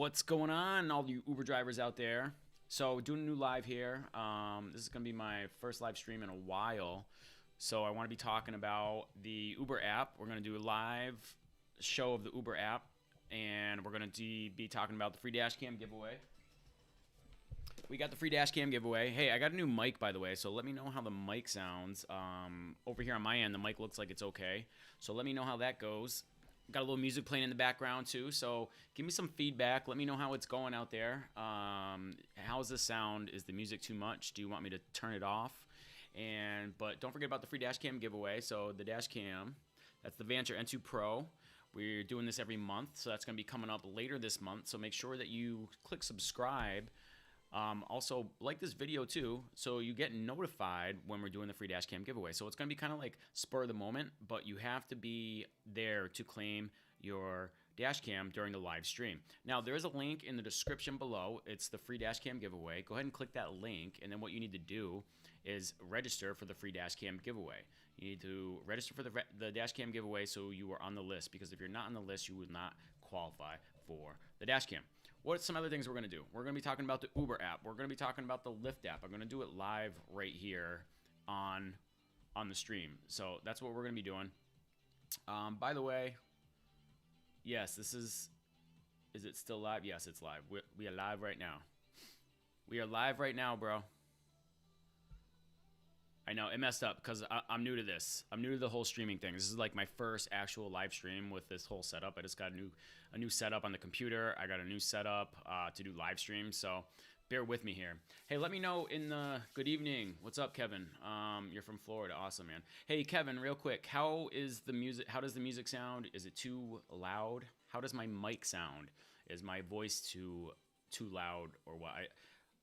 What's going on, all you Uber drivers out there? So, doing a new live here. This is going to be my first live stream in a while. So, I want to be talking about the Uber app. We're going to do a live show of the Uber app, and we're going to be talking about the free dash cam giveaway. We got the free dash cam giveaway. Hey, I got a new mic, by the way, so let me know how the mic sounds. Over here on my end, the mic looks like it's okay. So, let me know how that goes. Got a little music playing in the background too, so give me some feedback. Let me know how it's going out there. How's the sound? Is the music too much? Do you want me to turn it off? But don't forget about the free dash cam giveaway. So the dash cam, that's the Vanture N2 Pro. We're doing this every month, so that's going to be coming up later this month. So make sure that you click subscribe. Also, like this video too, so you get notified when we're doing the free dash cam giveaway. So it's going to be kind of like spur of the moment, but you have to be there to claim your dash cam during the live stream. Now, there is a link in the description below. It's the free dash cam giveaway. Go ahead and click that link, and then what you need to do is register for the free dash cam giveaway. You need to register for the dash cam giveaway so you are on the list, because if you're not on the list, you would not qualify for the dash cam. What are some other things we're going to do? We're going to be talking about the Uber app. We're going to be talking about the Lyft app. I'm going to do it live right here on the stream. So that's what we're going to be doing. By the way, yes, is it still live? Yes, it's live. We are live right now. We are live right now, bro. I know, it messed up because I'm new to this. I'm new to the whole streaming thing. This is like my first actual live stream with this whole setup. I just got a new setup on the computer. I got a new setup to do live streams, so bear with me here. Hey, let me know in the good evening. What's up, Kevin? You're from Florida. Awesome, man. Hey, Kevin, real quick. How does the music sound? Is it too loud? How does my mic sound? Is my voice too loud or what?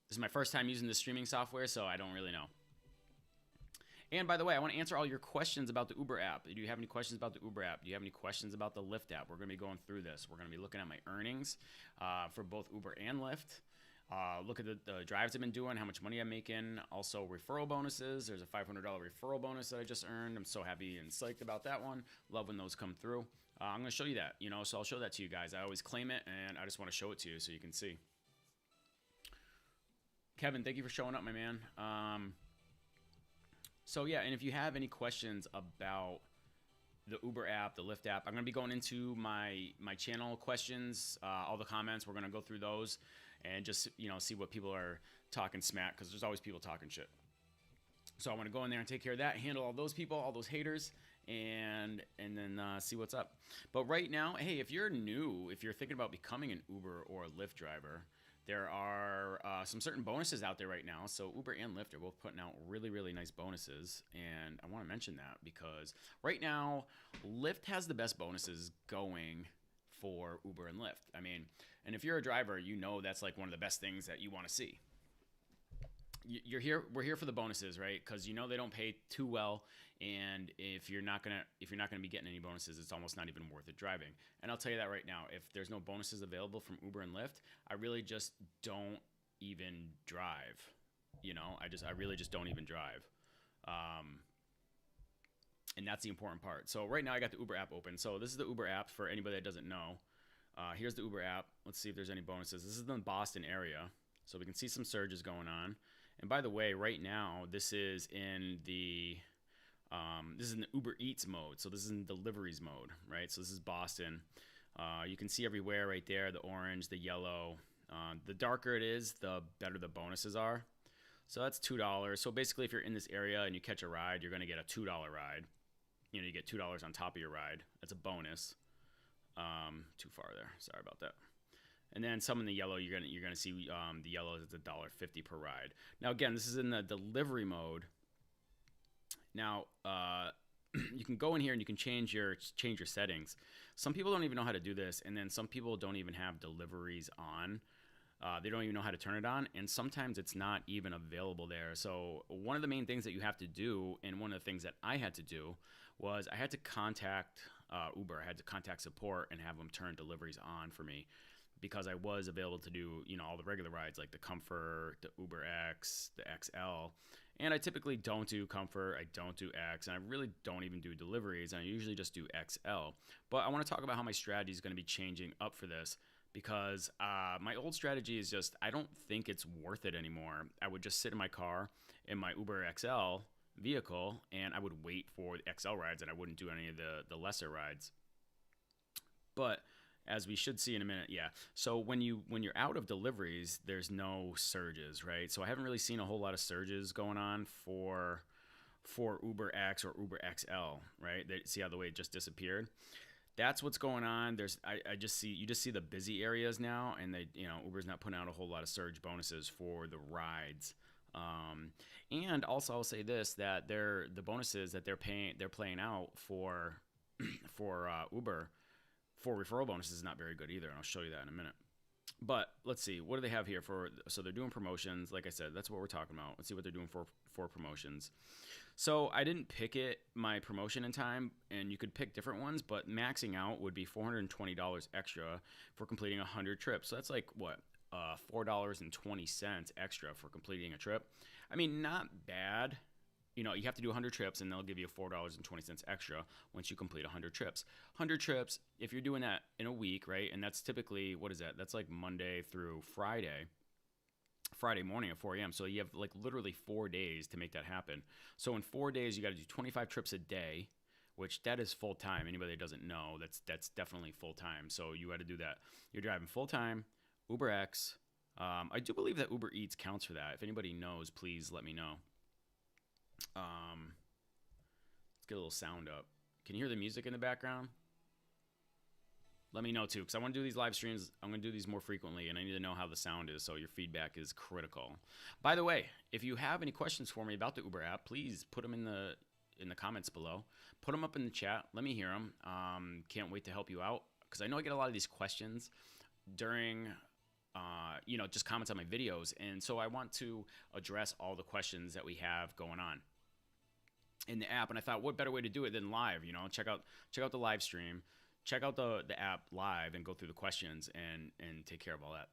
This is my first time using the streaming software, so I don't really know. And by the way, I want to answer all your questions about the Uber app. Do you have any questions about the Uber app? Do you have any questions about the Lyft app? We're going to be going through this. We're going to be looking at my earnings for both Uber and Lyft. Look at the drives I've been doing, how much money I'm making. Also, referral bonuses. There's a $500 referral bonus that I just earned. I'm so happy and psyched about that one. Love when those come through. I'm going to show you that, so I'll show that to you guys. I always claim it, and I just want to show it to you so you can see. Kevin, thank you for showing up, my man. So yeah, and if you have any questions about the Uber app, the Lyft app, I'm going to be going into my channel questions, all the comments. We're going to go through those and just, see what people are talking smack, because there's always people talking shit. So I want to go in there and take care of that, handle all those people, all those haters, and then see what's up. But right now, hey, if you're new, if you're thinking about becoming an Uber or a Lyft driver, there are some certain bonuses out there right now. So Uber and Lyft are both putting out really, really nice bonuses. And I want to mention that because right now, Lyft has the best bonuses going for Uber and Lyft. I mean, and if you're a driver, that's like one of the best things that you want to see. We're here for the bonuses, right? Because they don't pay too well, and if you're not gonna be getting any bonuses, it's almost not even worth it driving. And I'll tell you that right now, if there's no bonuses available from Uber and Lyft, I really just don't even drive. I really just don't even drive. And that's the important part. So right now I got the Uber app open. So this is the Uber app for anybody that doesn't know. Here's the Uber app. Let's see if there's any bonuses. This is the Boston area, so we can see some surges going on. And by the way, right now, this is in the Uber Eats mode. So this is in deliveries mode, right? So this is Boston. You can see everywhere right there, the orange, the yellow. The darker it is, the better the bonuses are. So that's $2. So basically, if you're in this area and you catch a ride, you're going to get a $2 ride. You get $2 on top of your ride. That's a bonus. Too far there. Sorry about that. And then some in the yellow, you're gonna see the yellow is $1.50 per ride. Now again, this is in the delivery mode. Now you can go in here and you can change your settings. Some people don't even know how to do this, and then some people don't even have deliveries on. They don't even know how to turn it on, and sometimes it's not even available there. So one of the main things that you have to do, and one of the things that I had to do, was I had to contact Uber. I had to contact support and have them turn deliveries on for me, because I was available to do, all the regular rides like the Comfort, the Uber X, the XL. And I typically don't do Comfort, I don't do X, and I really don't even do deliveries, and I usually just do XL. But I want to talk about how my strategy is going to be changing up for this. because my old strategy is just I don't think it's worth it anymore. I would just sit in my car in my Uber XL vehicle and I would wait for the XL rides and I wouldn't do any of the lesser rides. But as we should see in a minute, yeah. So when you're out of deliveries, there's no surges, right? So I haven't really seen a whole lot of surges going on for Uber X or Uber XL, right? See how the way it just disappeared? That's what's going on. I just see you just see the busy areas now, and Uber's not putting out a whole lot of surge bonuses for the rides. And also I'll say this, that the bonuses that they're playing out for for Uber for referral bonuses is not very good either, and I'll show you that in a minute. But let's see, what do they have here for? So they're doing promotions. Like I said, that's what we're talking about. Let's see what they're doing for promotions. So I didn't pick my promotion in time, and you could pick different ones, but maxing out would be $420 extra for completing 100 trips. So that's like what, $4.20 extra for completing a trip. I mean, not bad. You have to do 100 trips, and they'll give you $4.20 extra once you complete 100 trips. 100 trips, if you're doing that in a week, right? And that's typically, what is that? That's like Monday through Friday morning at 4 a.m. So you have like literally 4 days to make that happen. So in 4 days, you got to do 25 trips a day, which that is full time. Anybody that doesn't know, that's definitely full time. So you got to do that. You're driving full time, Uber X. I do believe that Uber Eats counts for that. If anybody knows, please let me know. Let's get a little sound up. Can you hear the music in the background? Let me know too, because I want to do these live streams. I'm going to do these more frequently, and I need to know how the sound is, so your feedback is critical. By the way, if you have any questions for me about the Uber app, please put them in the comments below. Put them up in the chat. Let me hear them. Can't wait to help you out, because I know I get a lot of these questions during just comments on my videos, and so I want to address all the questions that we have going on in the app. And I thought, what better way to do it than live? Check out the live stream, check out the app live, and go through the questions and take care of all that.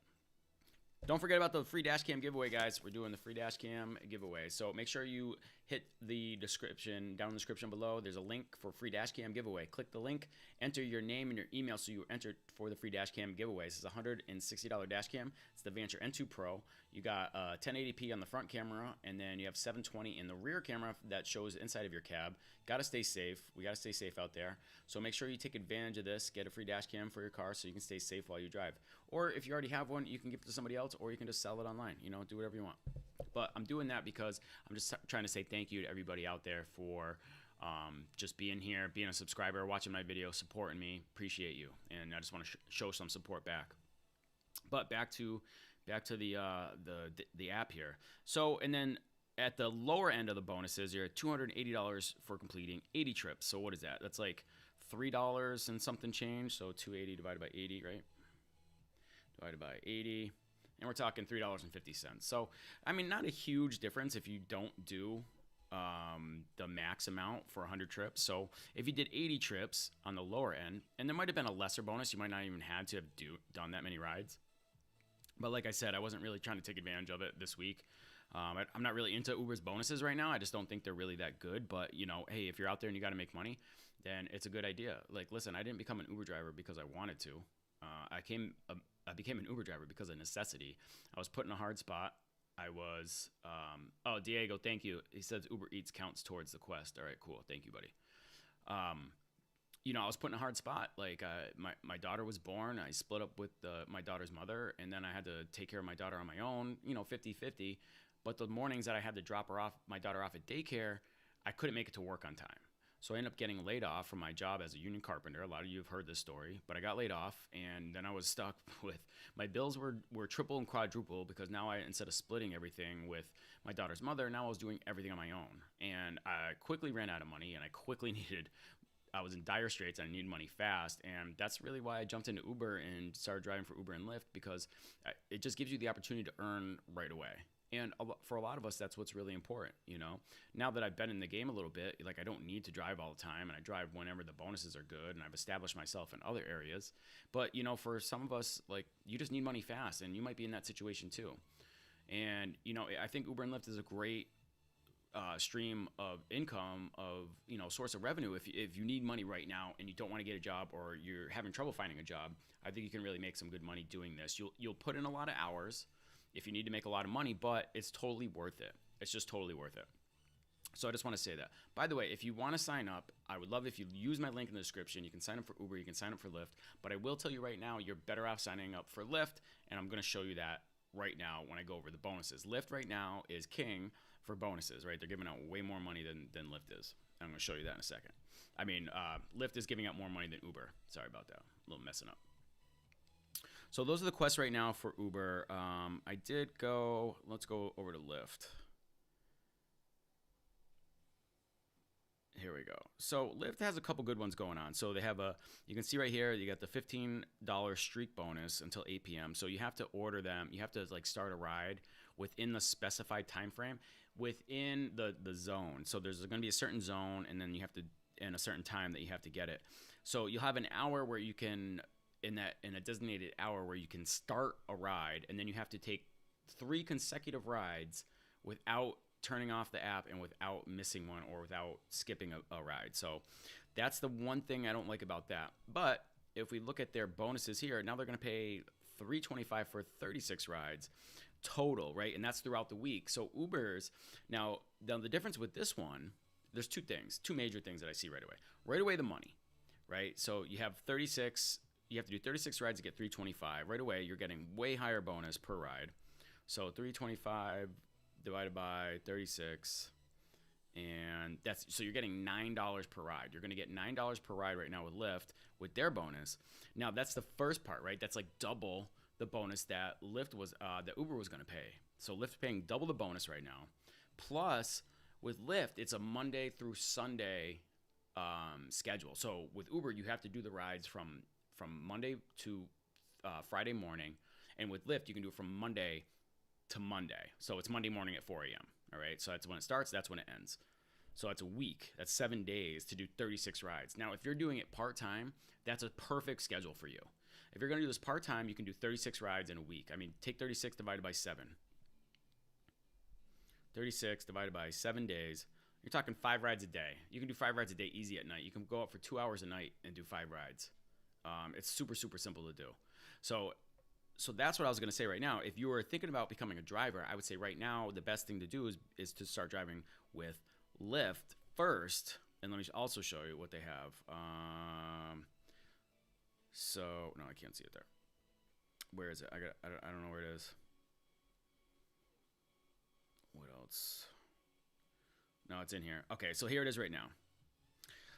Don't forget about the free dash cam giveaway, guys. We're doing the free dash cam giveaway. So make sure you hit the description, down in the description below. There's a link for free dash cam giveaway. Click the link, enter your name and your email so you're entered for the free dash cam giveaway. This is a $160 dash cam. It's the Vanture N2 Pro. You got 1080p on the front camera, and then you have 720 in the rear camera that shows inside of your cab. Got to stay safe. We got to stay safe out there. So make sure you take advantage of this. Get a free dash cam for your car so you can stay safe while you drive. Or if you already have one, you can give it to somebody else, or you can just sell it online. Do whatever you want. But I'm doing that because I'm just trying to say thank you to everybody out there for just being here, being a subscriber, watching my video, supporting me. Appreciate you, and I just want to show some support back. But back to the app here. So, and then at the lower end of the bonuses, you're at $280 for completing 80 trips. So what is that? That's like $3 and something change. So 280 divided by 80, right? Divided by 80. And we're talking $3.50. So, I mean, not a huge difference if you don't do the max amount for 100 trips. So if you did 80 trips on the lower end, and there might have been a lesser bonus, you might not even had to have done that many rides. But like I said, I wasn't really trying to take advantage of it this week. I'm not really into Uber's bonuses right now. I just don't think they're really that good. But, hey, if you're out there and you got to make money, then it's a good idea. Like, listen, I didn't become an Uber driver because I wanted to. I became an Uber driver because of necessity. I was put in a hard spot. I was, Diego, thank you. He says Uber Eats counts towards the quest. All right, cool. Thank you, buddy. I was put in a hard spot. Like, my daughter was born. I split up with my daughter's mother, and then I had to take care of my daughter on my own, 50-50. But the mornings that I had to drop my daughter off at daycare, I couldn't make it to work on time. So I ended up getting laid off from my job as a union carpenter. A lot of you have heard this story, but I got laid off, and then I was stuck with my bills were triple and quadruple because now instead of splitting everything with my daughter's mother, now I was doing everything on my own. And I quickly ran out of money, and I was in dire straits. I needed money fast, and that's really why I jumped into Uber and started driving for Uber and Lyft, because it just gives you the opportunity to earn right away. And for a lot of us, that's what's really important, Now that I've been in the game a little bit, like, I don't need to drive all the time, and I drive whenever the bonuses are good, and I've established myself in other areas. But, for some of us, like, you just need money fast, and you might be in that situation too. And, I think Uber and Lyft is a great stream of income of source of revenue. If you need money right now and you don't want to get a job or you're having trouble finding a job, I think you can really make some good money doing this. You'll put in a lot of hours if you need to make a lot of money, but it's totally worth it. It's just totally worth it. So I just want to say that. By the way, if you want to sign up, I would love if you use my link in the description. You can sign up for Uber, you can sign up for Lyft, but I will tell you right now, you're better off signing up for Lyft, and I'm going to show you that right now when I go over the bonuses. Lyft right now is king for bonuses, right? They're giving out way more money than Lyft is. I'm going to show you that in a second. I mean, Lyft is giving out more money than Uber. Sorry about that. A little messing up. So those are the quests right now for Uber. Let's go over to Lyft. Here we go. So Lyft has a couple good ones going on. So they have you can see right here, you got the $15 streak bonus until 8 p.m. So you have to order them. You have to like start a ride within the specified time frame within the zone. So there's going to be a certain zone, and then you have to, in a certain time that you have to get it. So you'll have an hour where you can, in a designated hour where you can start a ride, and then you have to take 3 consecutive rides without turning off the app and without missing one or without skipping a ride. So that's the one thing I don't like about that. But if we look at their bonuses here, now they're going to pay $325 for 36 rides total, right? And that's throughout the week. So Uber's now the difference with this one, there's two major things that I see right away. Right away, the money, right? So you have 36, you have to do 36 rides to get $325. Right away, you're getting way higher bonus per ride. So $325 divided by 36, and so you're getting $9 per ride. You're going to get $9 per ride right now with Lyft with their bonus. Now that's the first part, right? That's like double the bonus that that Uber was going to pay. So Lyft's paying double the bonus right now. Plus with Lyft, it's a Monday through Sunday schedule. So with Uber, you have to do the rides from Monday to Friday morning, and with Lyft, you can do it from Monday to Monday. So it's Monday morning at 4 a.m. All right. So that's when it starts. That's when it ends. So it's a week. That's 7 days to do 36 rides. Now, if you're doing it part-time, that's a perfect schedule for you. If you're going to do this part-time, you can do 36 rides in a week. I mean, take 36 divided by 7. 36 divided by 7 days. You're talking 5 rides a day. You can do 5 rides a day easy at night. You can go out for 2 hours a night and do 5 rides. It's super, super simple to do. So that's what I was going to say right now. If you were thinking about becoming a driver, I would say right now the best thing to do is to start driving with Lyft first. And let me also show you what they have. No, I can't see it there. Where is it? I don't know where it is. What else? No, it's in here. Okay, so here it is right now.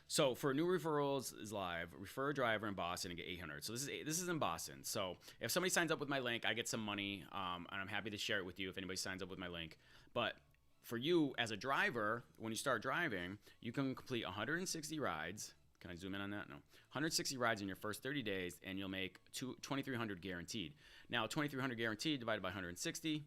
So for new referrals is live, refer a driver in Boston and get 800. So this is in Boston. So if somebody signs up with my link, I get some money, and I'm happy to share it with you if anybody signs up with my link. But for you as a driver, when you start driving, you can complete 160 rides. Can I zoom in on that? No. 160 rides in your first 30 days, and you'll make $2,300 guaranteed. Now, $2,300 guaranteed divided by 160.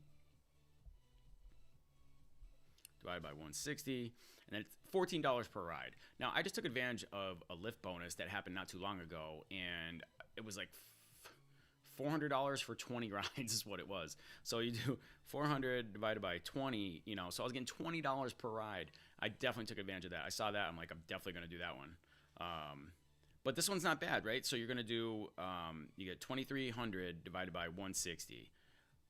Divided by 160, and then it's $14 per ride. Now, I just took advantage of a Lyft bonus that happened not too long ago, and it was like $400 for 20 rides is what it was. So you do 400 divided by 20, so I was getting $20 per ride. I definitely took advantage of that. I saw that. I'm like, I'm definitely going to do that one. But this one's not bad, right? So you're going to do, you get 2,300 divided by 160.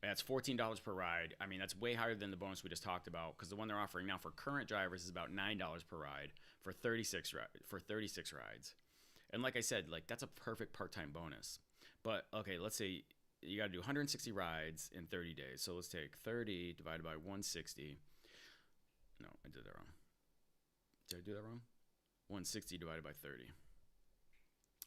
That's $14 per ride. I mean, that's way higher than the bonus we just talked about, because the one they're offering now for current drivers is about $9 per ride for 36 rides. And like I said, like that's a perfect part-time bonus. But okay, let's say you got to do 160 rides in 30 days. So let's take 30 divided by 160. No, I did that wrong. Did I do that wrong? 160 divided by 30.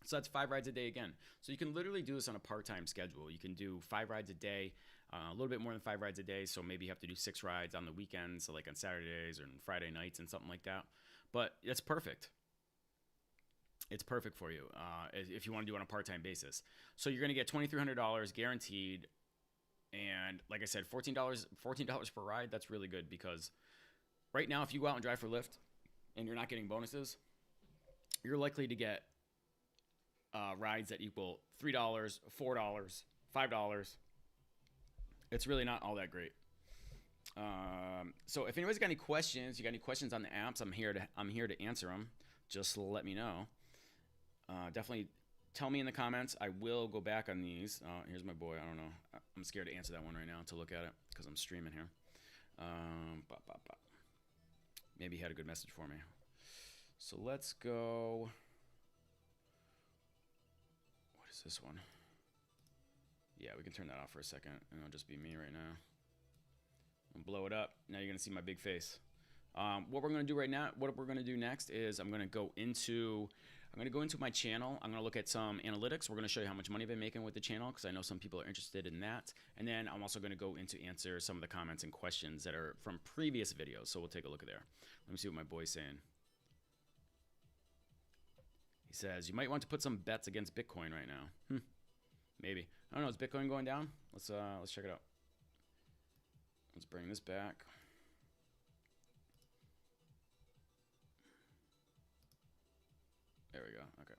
So that's 5 rides a day again. So you can literally do this on a part-time schedule. You can do 5 rides a day, a little bit more than 5 rides a day. So maybe you have to do 6 rides on the weekends, so like on Saturdays or Friday nights and something like that. But it's perfect. It's perfect for you if you want to do it on a part-time basis. So you're going to get $2,300 guaranteed. And like I said, $14 per ride, that's really good, because right now if you go out and drive for Lyft and you're not getting bonuses, you're likely to get rides that equal $3, $4, $5. It's really not all that great. So if anybody's got any questions, you got any questions on the apps, I'm here to answer them. Just let me know. Definitely tell me in the comments. I will go back on these. Here's my boy. I don't know. I'm scared to answer that one right now to look at it because I'm streaming here. Maybe he had a good message for me. So let's go. What is this one? Yeah, we can turn that off for a second, and it'll just be me right now. I'll blow it up. Now you're gonna see my big face. What we're gonna do right now, what we're gonna do next is I'm gonna go into my channel. I'm gonna look at some analytics. We're gonna show you how much money I've been making with the channel because I know some people are interested in that. And then I'm also gonna go into answer some of the comments and questions that are from previous videos. So we'll take a look at there. Let me see what my boy's saying. He says you might want to put some bets against Bitcoin right now. Maybe. I don't know. Is Bitcoin going down? Let's check it out. Let's bring this back. There we go. Okay.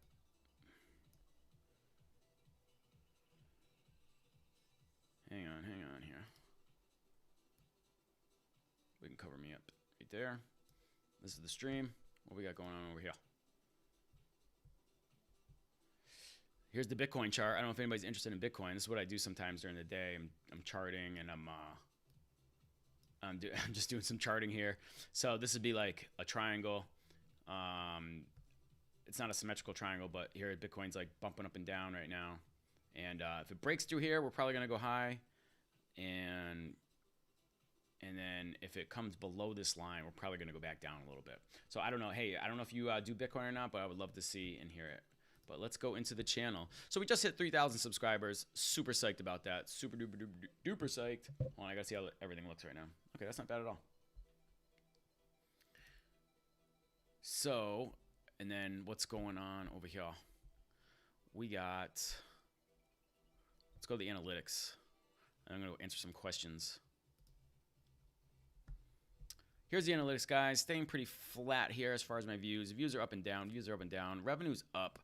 Hang on here. We can cover me up right there. This is the stream. What we got going on over here? Here's the Bitcoin chart. I don't know if anybody's interested in Bitcoin. This is what I do sometimes during the day. I'm charting and I'm just doing some charting here. So this would be like a triangle. It's not a symmetrical triangle, but here Bitcoin's like bumping up and down right now. And if it breaks through here, we're probably gonna go high. And then if it comes below this line, we're probably gonna go back down a little bit. So I don't know. Hey, I don't know if you do Bitcoin or not, but I would love to see and hear it. But let's go into the channel. So we just hit 3,000 subscribers. Super psyched about that. Super duper duper psyched. Hold on, I gotta see how everything looks right now. Okay, that's not bad at all. So, and then what's going on over here? We got, let's go to the analytics. I'm gonna answer some questions. Here's the analytics, guys. Staying pretty flat here as far as my views. Views are up and down. Views are up and down. Revenue's up.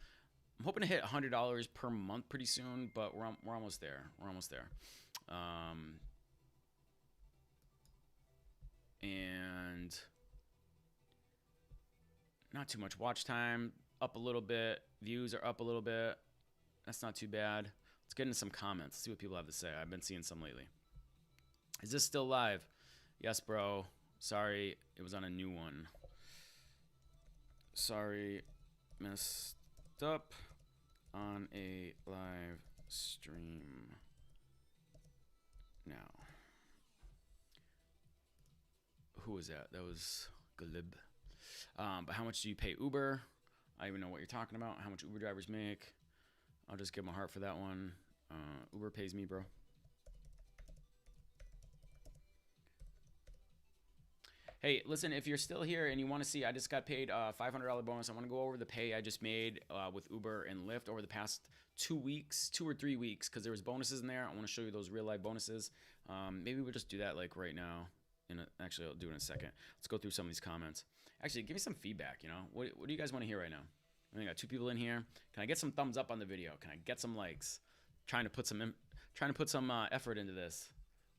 I'm hoping to hit $100 per month pretty soon, but we're almost there. We're almost there. And not too much watch time. Up a little bit. Views are up a little bit. That's not too bad. Let's get into some comments. See what people have to say. I've been seeing some lately. Is this still live? Yes, bro. Sorry, it was on a new one. Sorry, messed up on a live stream now. Who was that? That was Glib. But how much do you pay Uber? I even know what you're talking about. How much Uber drivers make. I'll just give them a heart for that one. Uber pays me, bro. Hey, listen, if you're still here and you want to see, I just got paid a $500 bonus. I want to go over the pay I just made with Uber and Lyft over the past 2 weeks, 2 or 3 weeks, because there was bonuses in there. I want to show you those real life bonuses. Maybe we'll just do that like right now. Actually, I'll do it in a second. Let's go through some of these comments. Actually, give me some feedback, you know. What do you guys want to hear right now? I think I got 2 people in here. Can I get some thumbs up on the video? Can I get some likes? Trying to put some effort into this.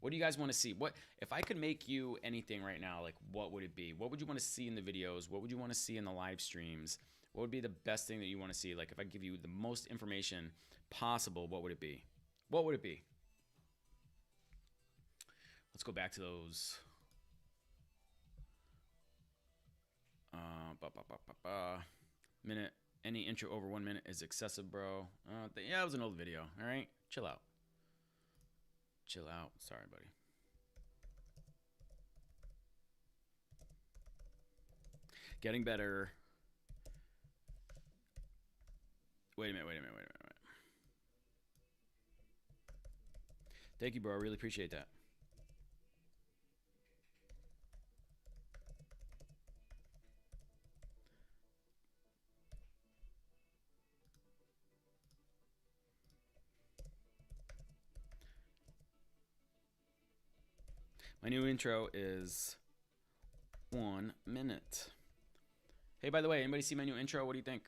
What do you guys want to see? What if I could make you anything right now? Like, what would it be? What would you want to see in the videos? What would you want to see in the live streams? What would be the best thing that you want to see? Like, if I give you the most information possible, what would it be? What would it be? Let's go back to those. Minute. Any intro over 1 minute is excessive, bro. Yeah, it was an old video. All right, chill out. Chill out. Sorry, buddy. Getting better. Wait a minute. Thank you, bro. I really appreciate that. My new intro is 1 minute. Hey, by the way, anybody see my new intro? What do you think?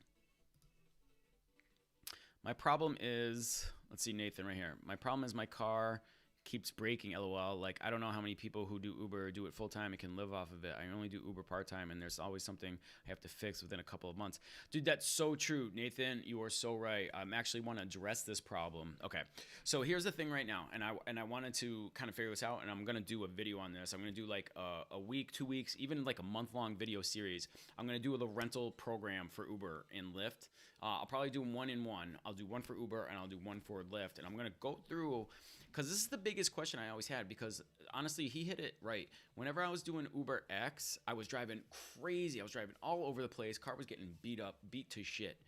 My problem is, let's see Nathan right here. My problem is my car keeps breaking. LOL. Like, I don't know how many people who do Uber do it full time and can live off of it. I only do Uber part time, and there's always something I have to fix within a couple of months. Dude, that's so true, Nathan. You are so right. I actually want to address this problem. Okay, so here's the thing right now, and I wanted to kind of figure this out, and I'm gonna do a video on this. I'm gonna do like a week, 2 weeks, even like a month-long video series. I'm gonna do a rental program for Uber and Lyft. I'll probably do one in one. I'll do one for Uber and I'll do one for Lyft, and I'm gonna go through, because this is the biggest question I always had. Because honestly, he hit it right. Whenever I was doing Uber X, I was driving crazy. I was driving all over the place. Car was getting beat up, beat to shit.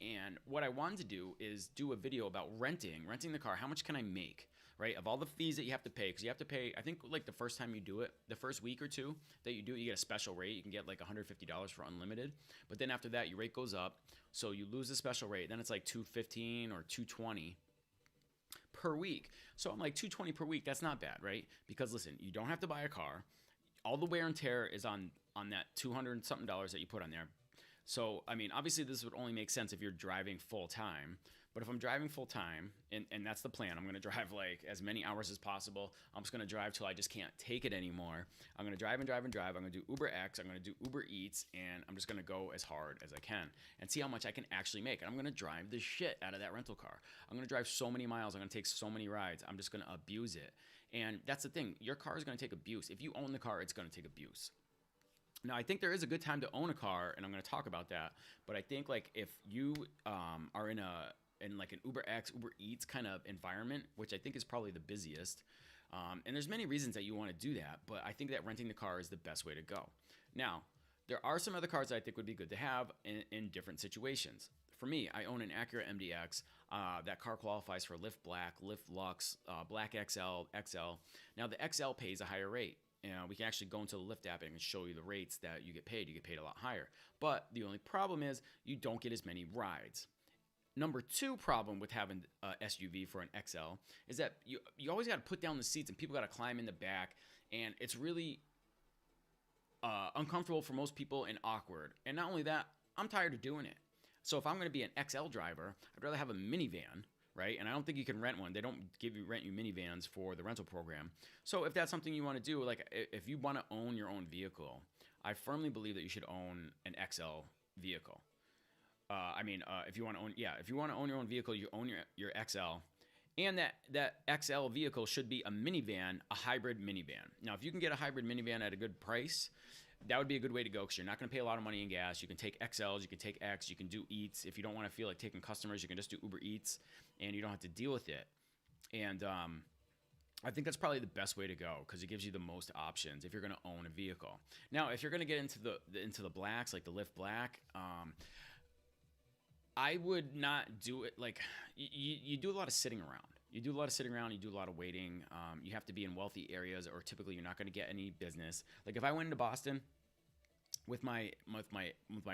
And what I wanted to do is do a video about renting the car. How much can I make, right? Of all the fees that you have to pay, because you have to pay, I think like the first time you do it, the first week or two that you do it, you get a special rate. You can get like $150 for unlimited. But then after that, your rate goes up. So you lose the special rate. Then it's like $215 or $220 per week. So I'm like, $220 per week, that's not bad, right? Because listen, you don't have to buy a car. All the wear and tear is on that $200 something that you put on there. So, I mean, obviously this would only make sense if you're driving full time. But if I'm driving full time, and that's the plan, I'm going to drive like as many hours as possible. I'm just going to drive till I just can't take it anymore. I'm going to drive and drive and drive. I'm going to do Uber X. I'm going to do Uber Eats. And I'm just going to go as hard as I can and see how much I can actually make. And I'm going to drive the shit out of that rental car. I'm going to drive so many miles. I'm going to take so many rides. I'm just going to abuse it. And that's the thing. Your car is going to take abuse. If you own the car, it's going to take abuse. Now, I think there is a good time to own a car, and I'm going to talk about that. But I think like if you are in like an Uber X, Uber Eats kind of environment, which I think is probably the busiest, and there's many reasons that you want to do that, but I think that renting the car is the best way to go. Now, there are some other cars that I think would be good to have in different situations. For me, I own an Acura MDX. That car qualifies for Lyft Black, Lyft Lux, Black XL, XL. Now, the XL pays a higher rate. We can actually go into the Lyft app and show you the rates that you get paid. You get paid a lot higher. But the only problem is you don't get as many rides. Number two problem with having a SUV for an XL is that you always got to put down the seats and people got to climb in the back. And it's really uncomfortable for most people and awkward. And not only that, I'm tired of doing it. So if I'm going to be an XL driver, I'd rather have a minivan, right? And I don't think you can rent one. They don't rent you minivans for the rental program. So if that's something you want to do, like if you want to own your own vehicle, I firmly believe that you should own an XL vehicle. If you want to own your own vehicle, you own your XL. And that XL vehicle should be a minivan, a hybrid minivan. Now, if you can get a hybrid minivan at a good price, that would be a good way to go, because you're not going to pay a lot of money in gas. You can take XLs, you can take X, you can do Eats. If you don't want to feel like taking customers, you can just do Uber Eats, and you don't have to deal with it. And I think that's probably the best way to go, because it gives you the most options if you're going to own a vehicle. Now, if you're going to get into the blacks, like the Lyft Black, I would not do it. Like you do a lot of sitting around. You do a lot of waiting. You have to be in wealthy areas, or typically you're not going to get any business. Like if I went into Boston with my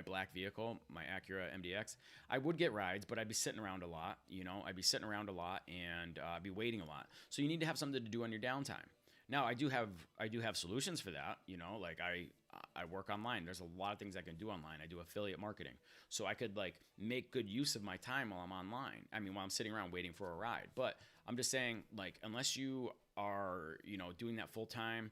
black vehicle, my Acura MDX, I would get rides, but I'd be sitting around a lot. I'd be sitting around a lot and be waiting a lot. So you need to have something to do on your downtime. Now I do have solutions for that. Like I work online. There's a lot of things I can do online. I do affiliate marketing. So I could like make good use of my time while I'm online. While I'm sitting around waiting for a ride. But I'm just saying, like, unless you are, doing that full time,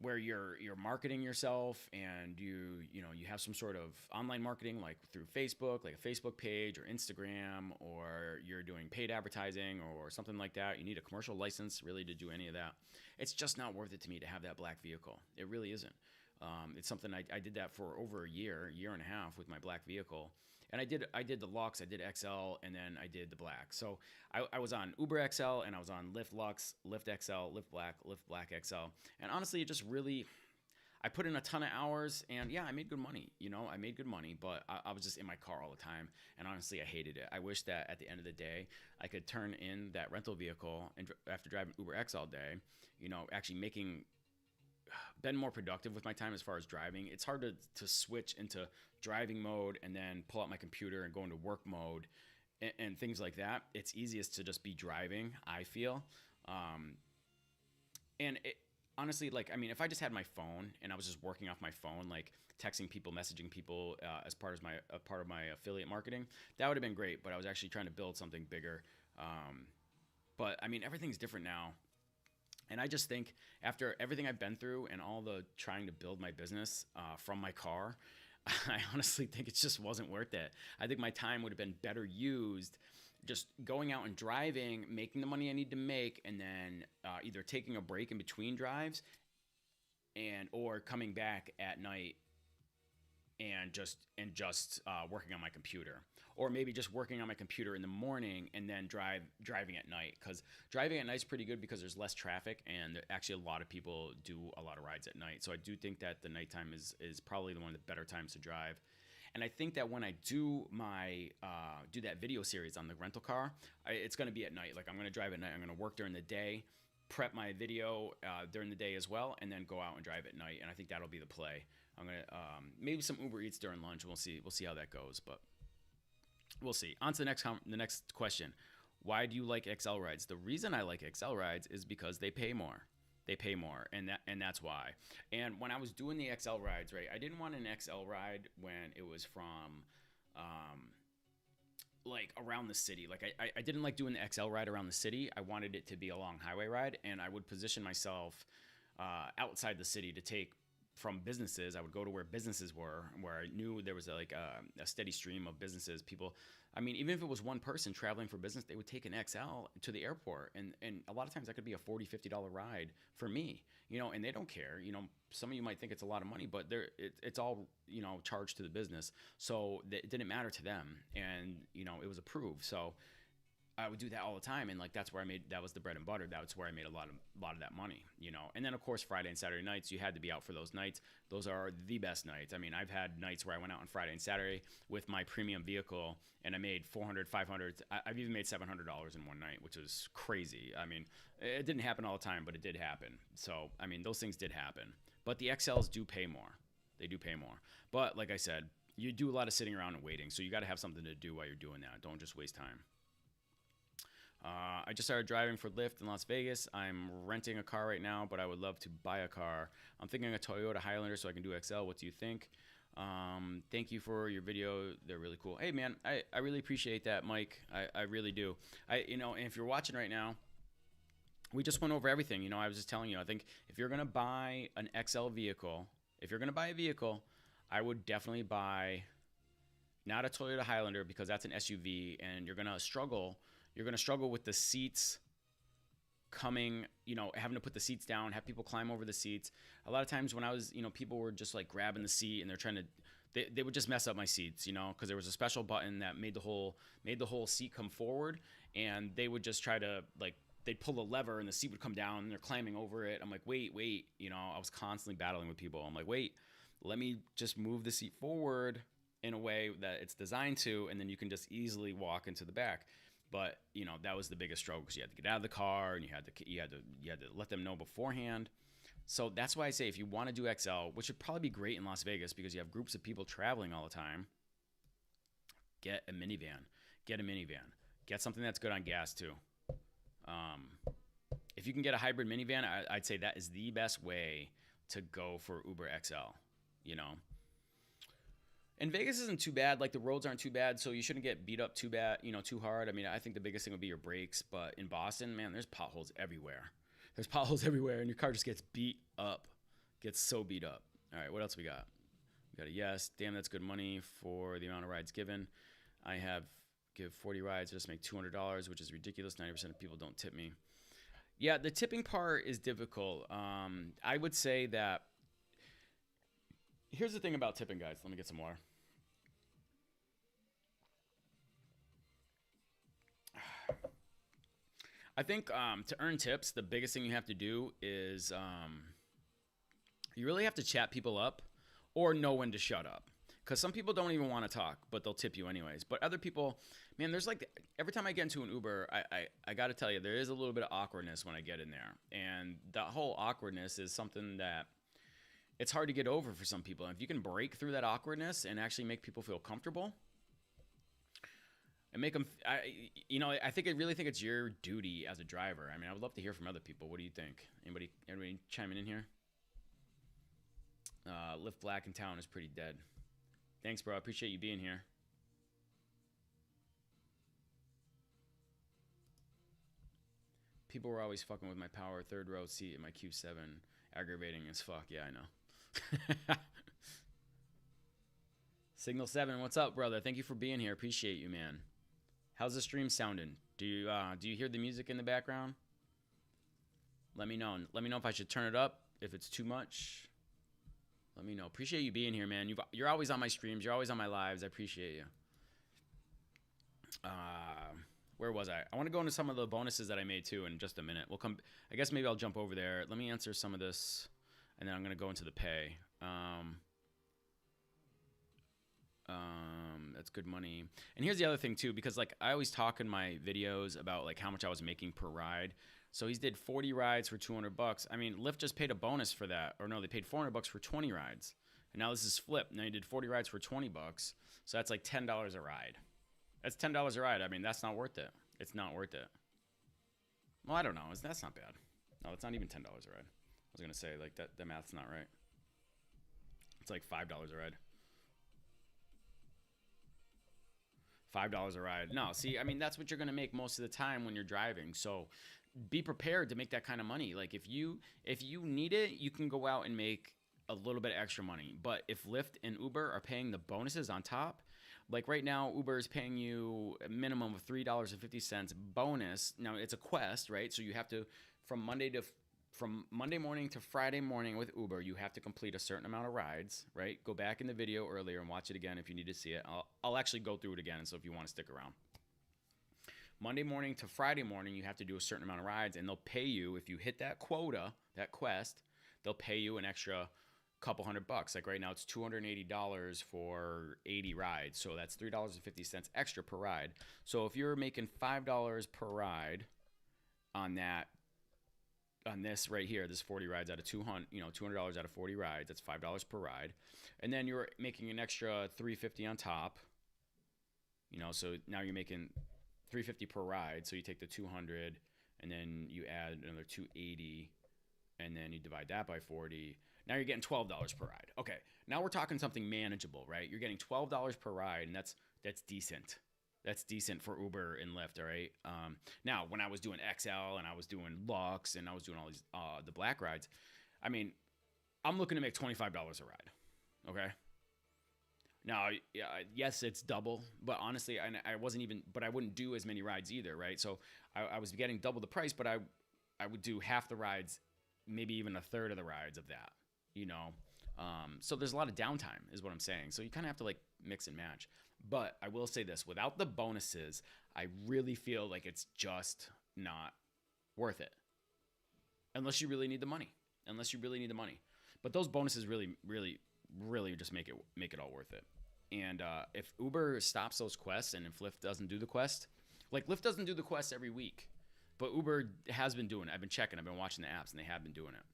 where you're marketing yourself and you have some sort of online marketing, like through Facebook, like a Facebook page or Instagram, or you're doing paid advertising or something like that. You need a commercial license really to do any of that. It's just not worth it to me to have that black vehicle. It really isn't. It's something I did that for over a year and a half with my black vehicle. And I did the Lux, I did XL, and then I did the Black. So I was on Uber XL, and I was on Lyft Lux, Lyft XL, Lyft Black XL. And honestly, it just really, I put in a ton of hours, and yeah, I made good money. I made good money, but I was just in my car all the time. And honestly, I hated it. I wish that at the end of the day, I could turn in that rental vehicle, and after driving Uber X all day, actually been more productive with my time as far as driving. It's hard to switch into driving mode and then pull out my computer and go into work mode and things like that. It's easiest to just be driving, I feel. Honestly, if I just had my phone and I was just working off my phone, like texting people, messaging people as part of my affiliate marketing, that would have been great. But I was actually trying to build something bigger. But everything's different now. And I just think after everything I've been through and all the trying to build my business from my car, I honestly think it just wasn't worth it. I think my time would have been better used just going out and driving, making the money I need to make, and then either taking a break in between drives and or coming back at night and just working on my computer, or maybe just working on my computer in the morning and then driving at night, because driving at night is pretty good because there's less traffic and actually a lot of people do a lot of rides at night. So I do think that the nighttime is probably one of the better times to drive. And I think that when I do my do that video series on the rental car, it's going to be at night. Like I'm going to drive at night. I'm going to work during the day, prep my video during the day as well, and then go out and drive at night. And I think that'll be the play. I'm gonna maybe some Uber Eats during lunch. We'll see. We'll see how that goes, but we'll see. On to the next question. Why do you like XL rides? The reason I like XL rides is because they pay more. They pay more, and that's why. And when I was doing the XL rides, right, I didn't want an XL ride when it was from like around the city. Like I didn't like doing the XL ride around the city. I wanted it to be a long highway ride, and I would position myself outside the city to take from businesses. I would go to where businesses were, where I knew there was a steady stream of businesses. People, I mean, even if it was one person traveling for business, they would take an XL to the airport. And a lot of times that could be a $40, $50 ride for me, and they don't care. Some of you might think it's a lot of money, but it's all, charged to the business. So it didn't matter to them. And, it was approved. So I would do that all the time, and like that was the bread and butter. That's where I made a lot of that money, And then of course Friday and Saturday nights, you had to be out for those nights. Those are the best nights. I mean, I've had nights where I went out on Friday and Saturday with my premium vehicle, and I made $400, $500. I've even made $700 in one night, which is crazy. I mean, it didn't happen all the time, but it did happen. So I mean, those things did happen. But the XLs do pay more. They do pay more. But like I said, you do a lot of sitting around and waiting, so you got to have something to do while you're doing that. Don't just waste time. I just started driving for Lyft in Las Vegas. I'm renting a car right now, but I would love to buy a car. I'm thinking a Toyota Highlander so I can do XL. What do you think? Thank you for your video. They're really cool. Hey, man, I really appreciate that, Mike. I really do. And if you're watching right now, we just went over everything. I was just telling you, I think if you're going to buy an XL vehicle, I would definitely buy not a Toyota Highlander, because that's an SUV, and you're going to struggle. You're going to struggle with the seats coming, having to put the seats down, have people climb over the seats. A lot of times when I was, people were just like grabbing the seat and they're trying to, they would just mess up my seats, because there was a special button that made the whole seat come forward, and they would just try to they'd pull the lever and the seat would come down and they're climbing over it. I'm like, wait, I was constantly battling with people. I'm like, wait, let me just move the seat forward in a way that it's designed to, and then you can just easily walk into the back. But that was the biggest struggle, because you had to get out of the car and you had to let them know beforehand. So that's why I say if you want to do XL, which would probably be great in Las Vegas because you have groups of people traveling all the time, get a minivan. Get something that's good on gas too. If you can get a hybrid minivan, I'd say that is the best way to go for Uber XL. And Vegas isn't too bad. Like, the roads aren't too bad, so you shouldn't get beat up too bad, too hard. I mean, I think the biggest thing would be your brakes. But in Boston, man, there's potholes everywhere. And your car just gets beat up. Gets so beat up. All right, what else we got? We got a yes. Damn, that's good money for the amount of rides given. I give 40 rides, just make $200, which is ridiculous. 90% of people don't tip me. Yeah, the tipping part is difficult. I would say that here's the thing about tipping, guys. Let me get some water. I think to earn tips, the biggest thing you have to do is you really have to chat people up or know when to shut up. Because some people don't even want to talk, but they'll tip you anyways. But other people, man, there's every time I get into an Uber, I got to tell you, there is a little bit of awkwardness when I get in there. And that whole awkwardness is something that it's hard to get over for some people. And if you can break through that awkwardness and actually make people feel comfortable and make them, I really think it's your duty as a driver. I mean, I would love to hear from other people. What do you think? Anybody chiming in here? Lyft Black in town is pretty dead. Thanks, bro. I appreciate you being here. People were always fucking with my power third row seat in my Q7. Aggravating as fuck. Yeah, I know. Signal 7, what's up, brother? Thank you for being here. Appreciate you, man. How's the stream sounding? Do you hear the music in the background? Let me know. Let me know if I should turn it up, if it's too much. Let me know. Appreciate you being here, man. You're always on my streams. You're always on my lives. I appreciate you. Where was I? I want to go into some of the bonuses that I made too in just a minute. We'll come. I guess maybe I'll jump over there. Let me answer some of this, and then I'm gonna go into the pay. That's good money. And here's the other thing too, because like I always talk in my videos about like how much I was making per ride. So he's did 40 rides for $200. I mean, Lyft just paid a bonus for that, or no, they paid $400 for 20 rides. And now this is flipped. Now he did 40 rides for $20, so that's like $10 a ride. That's $10 a ride. I mean, that's not worth it. It's not worth it. Well, I don't know. That's not bad. No, it's not even $10 a ride. I was gonna say like that. The math's not right. It's like $5 a ride. $5 a ride. No, see, I mean, that's what you're going to make most of the time when you're driving. So be prepared to make that kind of money. Like if you need it, you can go out and make a little bit of extra money. But if Lyft and Uber are paying the bonuses on top, like right now, Uber is paying you a minimum of $3.50 bonus. Now it's a quest, right? So you have to, from Monday morning to Friday morning with Uber, you have to complete a certain amount of rides, right? Go back in the video earlier and watch it again if you need to see it. I'll actually go through it again, so if you want to stick around. Monday morning to Friday morning, you have to do a certain amount of rides, and they'll pay you, if you hit that quota, that quest, they'll pay you an extra couple $100. Like right now, it's $280 for 80 rides, so that's $3.50 extra per ride. So if you're making $5 per ride on that, on this right here, this 40 rides out of $200 out of 40 rides, that's $5 per ride. And then you're making an extra $350 on top. So now you're making $350 per ride. So you take the 200 and then you add another 280 and then you divide that by 40. Now you're getting $12 per ride. Okay. Now we're talking something manageable, right? You're getting $12 per ride, and that's decent. That's decent for Uber and Lyft, all right? Now, when I was doing XL and I was doing Lux and I was doing all these the black rides, I mean, I'm looking to make $25 a ride, okay? Now, yes, it's double, but honestly, I wasn't even, but I wouldn't do as many rides either, right? So I was getting double the price, but I would do half the rides, maybe even a third of the rides of that, So there's a lot of downtime is what I'm saying. So you kind of have to like mix and match. But I will say this, without the bonuses, I really feel like it's just not worth it. Unless you really need the money. But those bonuses really, really, really just make it all worth it. And if Uber stops those quests and if Lyft doesn't do the quest, like Lyft doesn't do the quest every week, but Uber has been doing it. I've been checking. I've been watching the apps, and they have been doing it.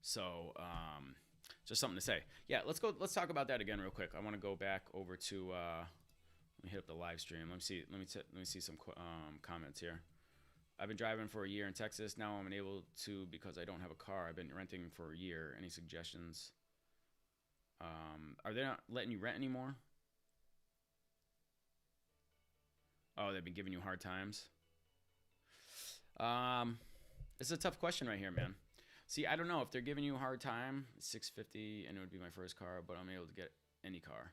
So, just something to say. Yeah, let's talk about that again real quick. I want to go back over to let me hit up the live stream. Let me see some comments here. I've been driving for a year in Texas. Now I'm unable to because I don't have a car. I've been renting for a year. Any suggestions? Are they not letting you rent anymore? Oh, they've been giving you hard times. It's a tough question right here, man. See, I don't know if they're giving you a hard time. $650, and it would be my first car, but I'm able to get any car.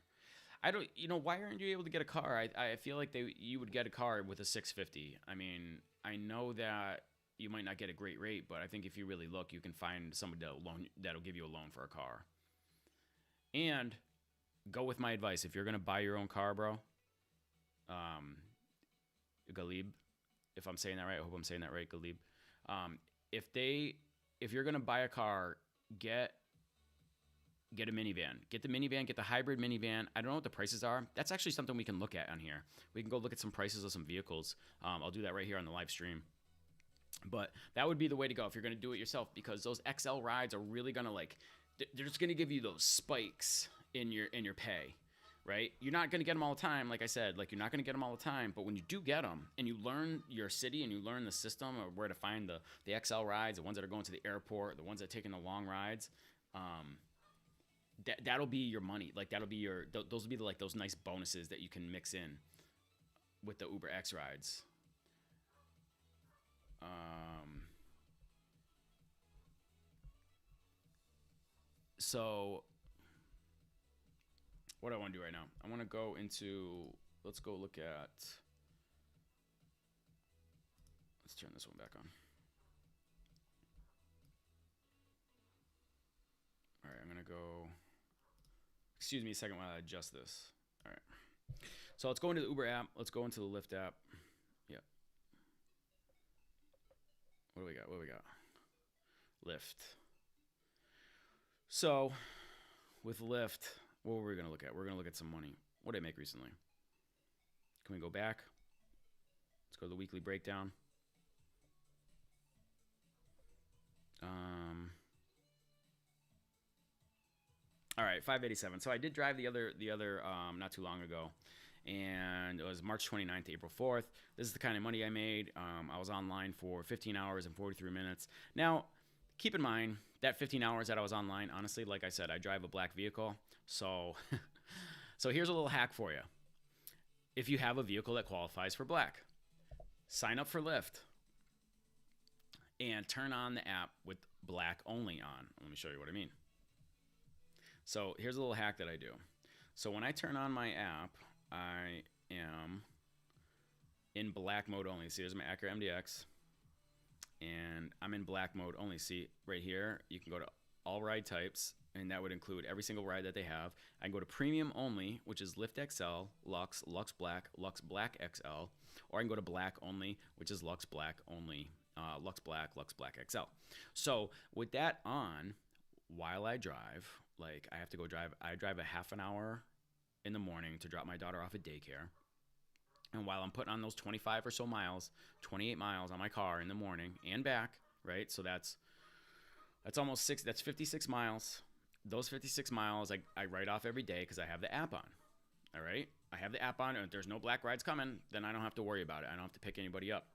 I don't, why aren't you able to get a car? I feel like you would get a car with a $650. I mean, I know that you might not get a great rate, but I think if you really look, you can find somebody that'll give you a loan for a car. And go with my advice. If you're gonna buy your own car, bro, Galib, if I'm saying that right, I hope I'm saying that right, Galib. If you're gonna buy a car, get a minivan. Get the minivan, get the hybrid minivan. I don't know what the prices are. That's actually something we can look at on here. We can go look at some prices of some vehicles. I'll do that right here on the live stream. But that would be the way to go if you're gonna do it yourself, because those XL rides are really gonna they're just gonna give you those spikes in your pay. Right? You're not going to get them all the time. Like I said, you're not going to get them all the time, but when you do get them and you learn your city and you learn the system of where to find the XL rides, the ones that are going to the airport, the ones that are taking the long rides, that'll be your money. That'll be those will be those nice bonuses that you can mix in with the Uber X rides. So what do I want to do right now? I want to go into, let's go look at, let's turn this one back on. All right, I'm going to go, excuse me a second while I adjust this. All right. So let's go into the Uber app. Let's go into the Lyft app. Yep. What do we got? What do we got? Lyft. So with Lyft, what were we going to look at? We're going to look at some money. What did I make recently? Can we go back? Let's go to the weekly breakdown. All right, 587. So I did drive the other not too long ago, and it was March 29th to April 4th. This is the kind of money I made. I was online for 15 hours and 43 minutes. Now, keep in mind that 15 hours that I was online, honestly, like I said, I drive a black vehicle. So, so here's a little hack for you. If you have a vehicle that qualifies for black, sign up for Lyft and turn on the app with black only on. Let me show you what I mean. So here's a little hack that I do. So when I turn on my app, I am in black mode only. See, there's my Acura MDX, and I'm in black mode only. See, right here, you can go to all ride types, and that would include every single ride that they have. I can go to premium only, which is Lyft XL, Lux, Lux Black XL, or I can go to black only, which is Lux Black only, Lux Black XL. So with that on, while I drive, like I drive a half an hour in the morning to drop my daughter off at daycare. And while I'm putting on those 25 or so miles, 28 miles on my car in the morning and back, right? So that's almost that's 56 miles. Those 56 miles I write off every day because I have the app on. All right? I have the app on, and if there's no black rides coming, then I don't have to worry about it. I don't have to pick anybody up.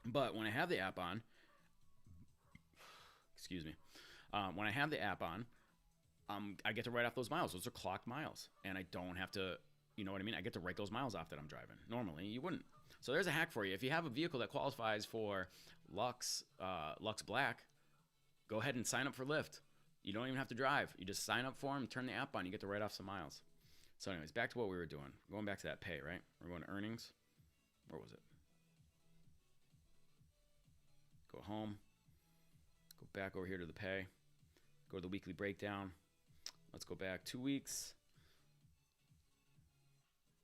But when I have the app on, excuse me, when I have the app on, I get to write off those miles. Those are clocked miles, and I don't have to, you know what I mean? I get to write those miles off that I'm driving. Normally, you wouldn't. So there's a hack for you. If you have a vehicle that qualifies for Lux Black, go ahead and sign up for Lyft. You don't even have to drive. You just sign up for them, turn the app on, you get to write off some miles. So anyways, back to what we were doing. Going back to that pay, right? We're going to earnings. Where was it? Go home. Go back over here to the pay. Go to the weekly breakdown. Let's go back 2 weeks.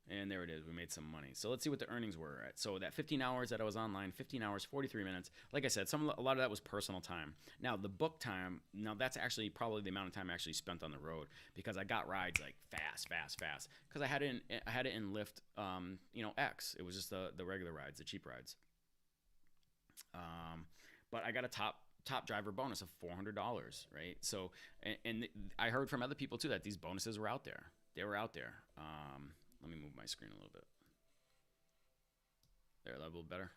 And there it is. We made some money. So let's see what the earnings were at. So that 15 hours that I was online, 15 hours, 43 minutes. Like I said, a lot of that was personal time. Now, the book time, now that's actually probably the amount of time I actually spent on the road because I got rides like fast. Because I had it in Lyft, X. It was just the regular rides, the cheap rides. But I got a top driver bonus of $400, right? So, and I heard from other people too that these bonuses were out there. They were out there. Let me move my screen a little bit. There, a little better.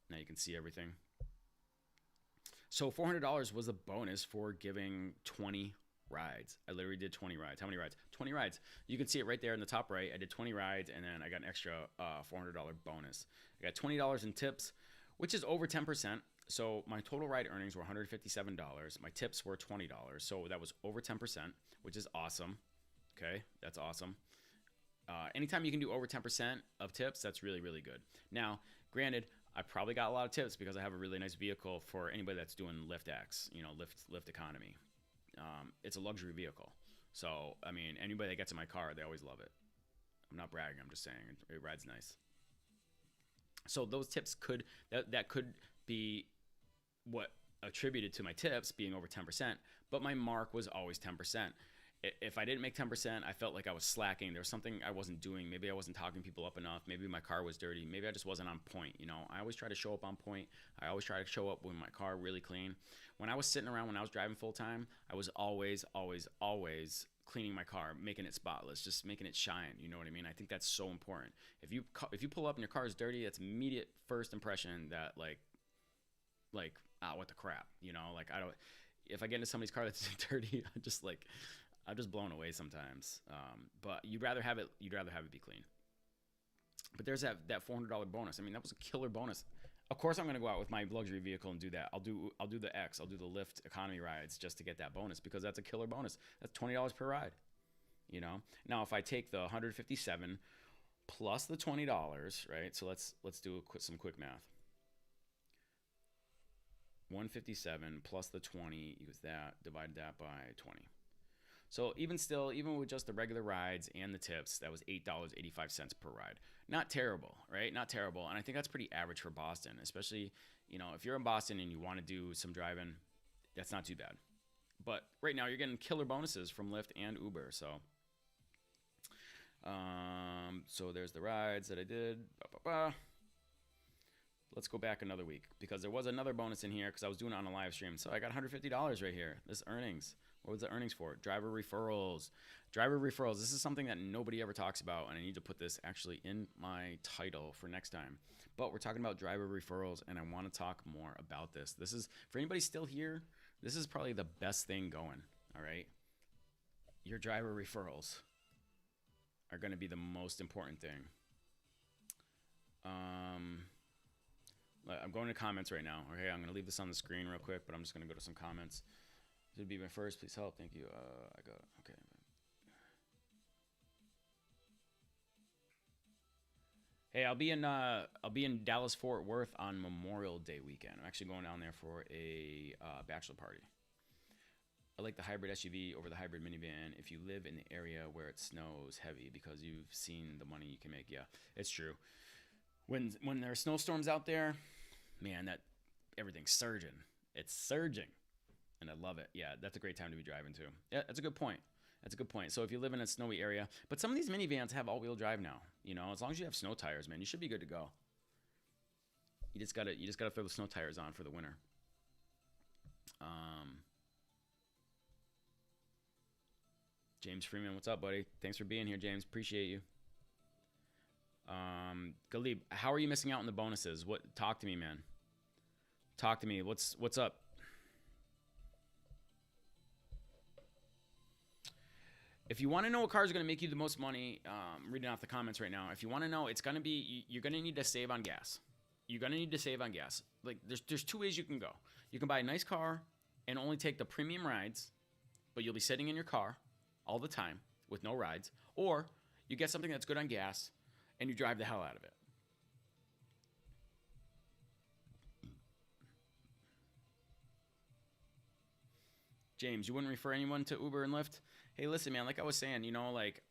Now you can see everything. So $400 was a bonus for giving 20 rides. I literally did 20 rides. How many rides? 20 rides. You can see it right there in the top right. I did 20 rides, and then I got an extra $400 bonus. I got $20 in tips, which is over 10%. So my total ride earnings were $157. My tips were $20. So that was over 10%, which is awesome. Okay, that's awesome. Anytime you can do over 10% of tips, that's really, really good. Now, granted, I probably got a lot of tips because I have a really nice vehicle for anybody that's doing Lyft X, Lyft economy. It's a luxury vehicle. So, I mean, anybody that gets in my car, they always love it. I'm not bragging. I'm just saying it rides nice. So those tips could be what attributed to my tips being over 10%, but my mark was always 10%. If I didn't make 10%, I felt like I was slacking. There was something I wasn't doing. Maybe I wasn't talking people up enough. Maybe my car was dirty. Maybe I just wasn't on point. I always try to show up on point. I always try to show up with my car really clean. When I was sitting around, when I was driving full time, I was always cleaning my car, making it spotless, just making it shine. You know what I mean? I think that's so important. If you pull up and your car is dirty, that's immediate first impression that like what the crap, if I get into somebody's car that's dirty, I'm just blown away sometimes. But you'd rather have it be clean. But there's that $400 bonus. I mean, that was a killer bonus. Of course, I'm gonna go out with my luxury vehicle and do that. I'll do the X. I'll do the Lyft economy rides just to get that bonus because that's a killer bonus. That's $20 per ride. You know. Now, if I take the 157 plus the $20, right? So let's do some quick math. 157 plus the 20 equals that. Divide that by 20. So even still, even with just the regular rides and the tips, that was $8.85 per ride. Not terrible, right? Not terrible. And I think that's pretty average for Boston, especially, you know, if you're in Boston and you want to do some driving, that's not too bad. But right now you're getting killer bonuses from Lyft and Uber. So there's the rides that I did. Let's go back another week because there was another bonus in here because I was doing it on a live stream. So I got $150 right here. This earnings. What was the earnings for? Driver referrals. Driver referrals. This is something that nobody ever talks about, and I need to put this actually in my title for next time. But we're talking about driver referrals, and I want to talk more about this. This is, for anybody still here, this is probably the best thing going, all right? Your driver referrals are going to be the most important thing. I'm going to comments right now. Okay, I'm going to leave this on the screen real quick, but I'm just going to go to some comments. This would be my first. Please help. Thank you. I got okay. Hey, I'll be in Dallas Fort Worth on Memorial Day weekend. I'm actually going down there for a bachelor party. I like the hybrid SUV over the hybrid minivan if you live in the area where it snows heavy because you've seen the money you can make. Yeah, it's true. When there are snowstorms out there, man, that everything's surging. It's surging. And I love it. Yeah, that's a great time to be driving too. Yeah, that's a good point. That's a good point. So if you live in a snowy area, but some of these minivans have all-wheel drive now. You know, as long as you have snow tires, man, you should be good to go. You just gotta throw the snow tires on for the winter. James Freeman, what's up, buddy? Thanks for being here, James. Appreciate you. Galib, how are you missing out on the bonuses? Talk to me, man. Talk to me. What's up? If you want to know what cars are going to make you the most money, I'm reading off the comments right now. If you want to know, it's going to be, you're going to need to save on gas. You're going to need to save on gas. Like there's two ways you can go. You can buy a nice car and only take the premium rides, but you'll be sitting in your car all the time with no rides. Or you get something that's good on gas and you drive the hell out of it. James, you wouldn't refer anyone to Uber and Lyft? Hey, listen, man, like I was saying, you know, like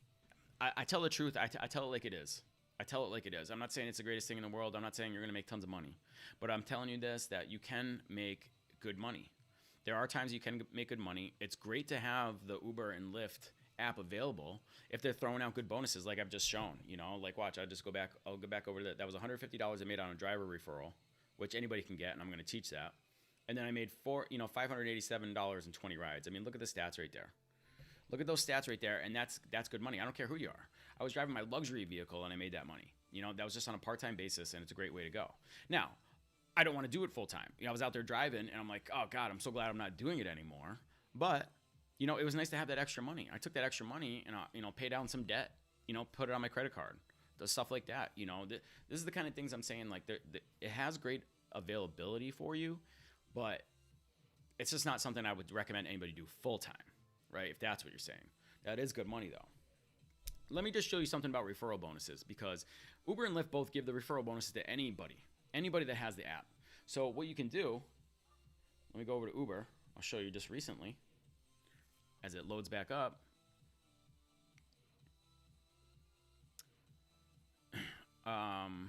I tell the truth. I tell it like it is. I tell it like it is. I'm not saying it's the greatest thing in the world. I'm not saying you're going to make tons of money. But I'm telling you this, that you can make good money. There are times you can make good money. It's great to have the Uber and Lyft app available if they're throwing out good bonuses like I've just shown. You know, like watch, I'll go back over that. That was $150 I made on a driver referral, which anybody can get, and I'm going to teach that. And then I made $587 and 20 rides. I mean, look at the stats right there. Look at those stats right there, and that's good money. I don't care who you are. I was driving my luxury vehicle, and I made that money. You know, that was just on a part-time basis, and it's a great way to go. Now, I don't want to do it full-time. You know, I was out there driving, and I'm like, oh, God, I'm so glad I'm not doing it anymore. But, you know, it was nice to have that extra money. I took that extra money and, pay down some debt, put it on my credit card, stuff like that. You know, this is the kind of things I'm saying, like, it has great availability for you, but it's just not something I would recommend anybody do full-time. Right, if that's what you're saying. That is good money, though. Let me just show you something about referral bonuses, because Uber and Lyft both give the referral bonuses to anybody that has the app. So what you can do, let me go over to Uber. I'll show you just recently as it loads back up. I'll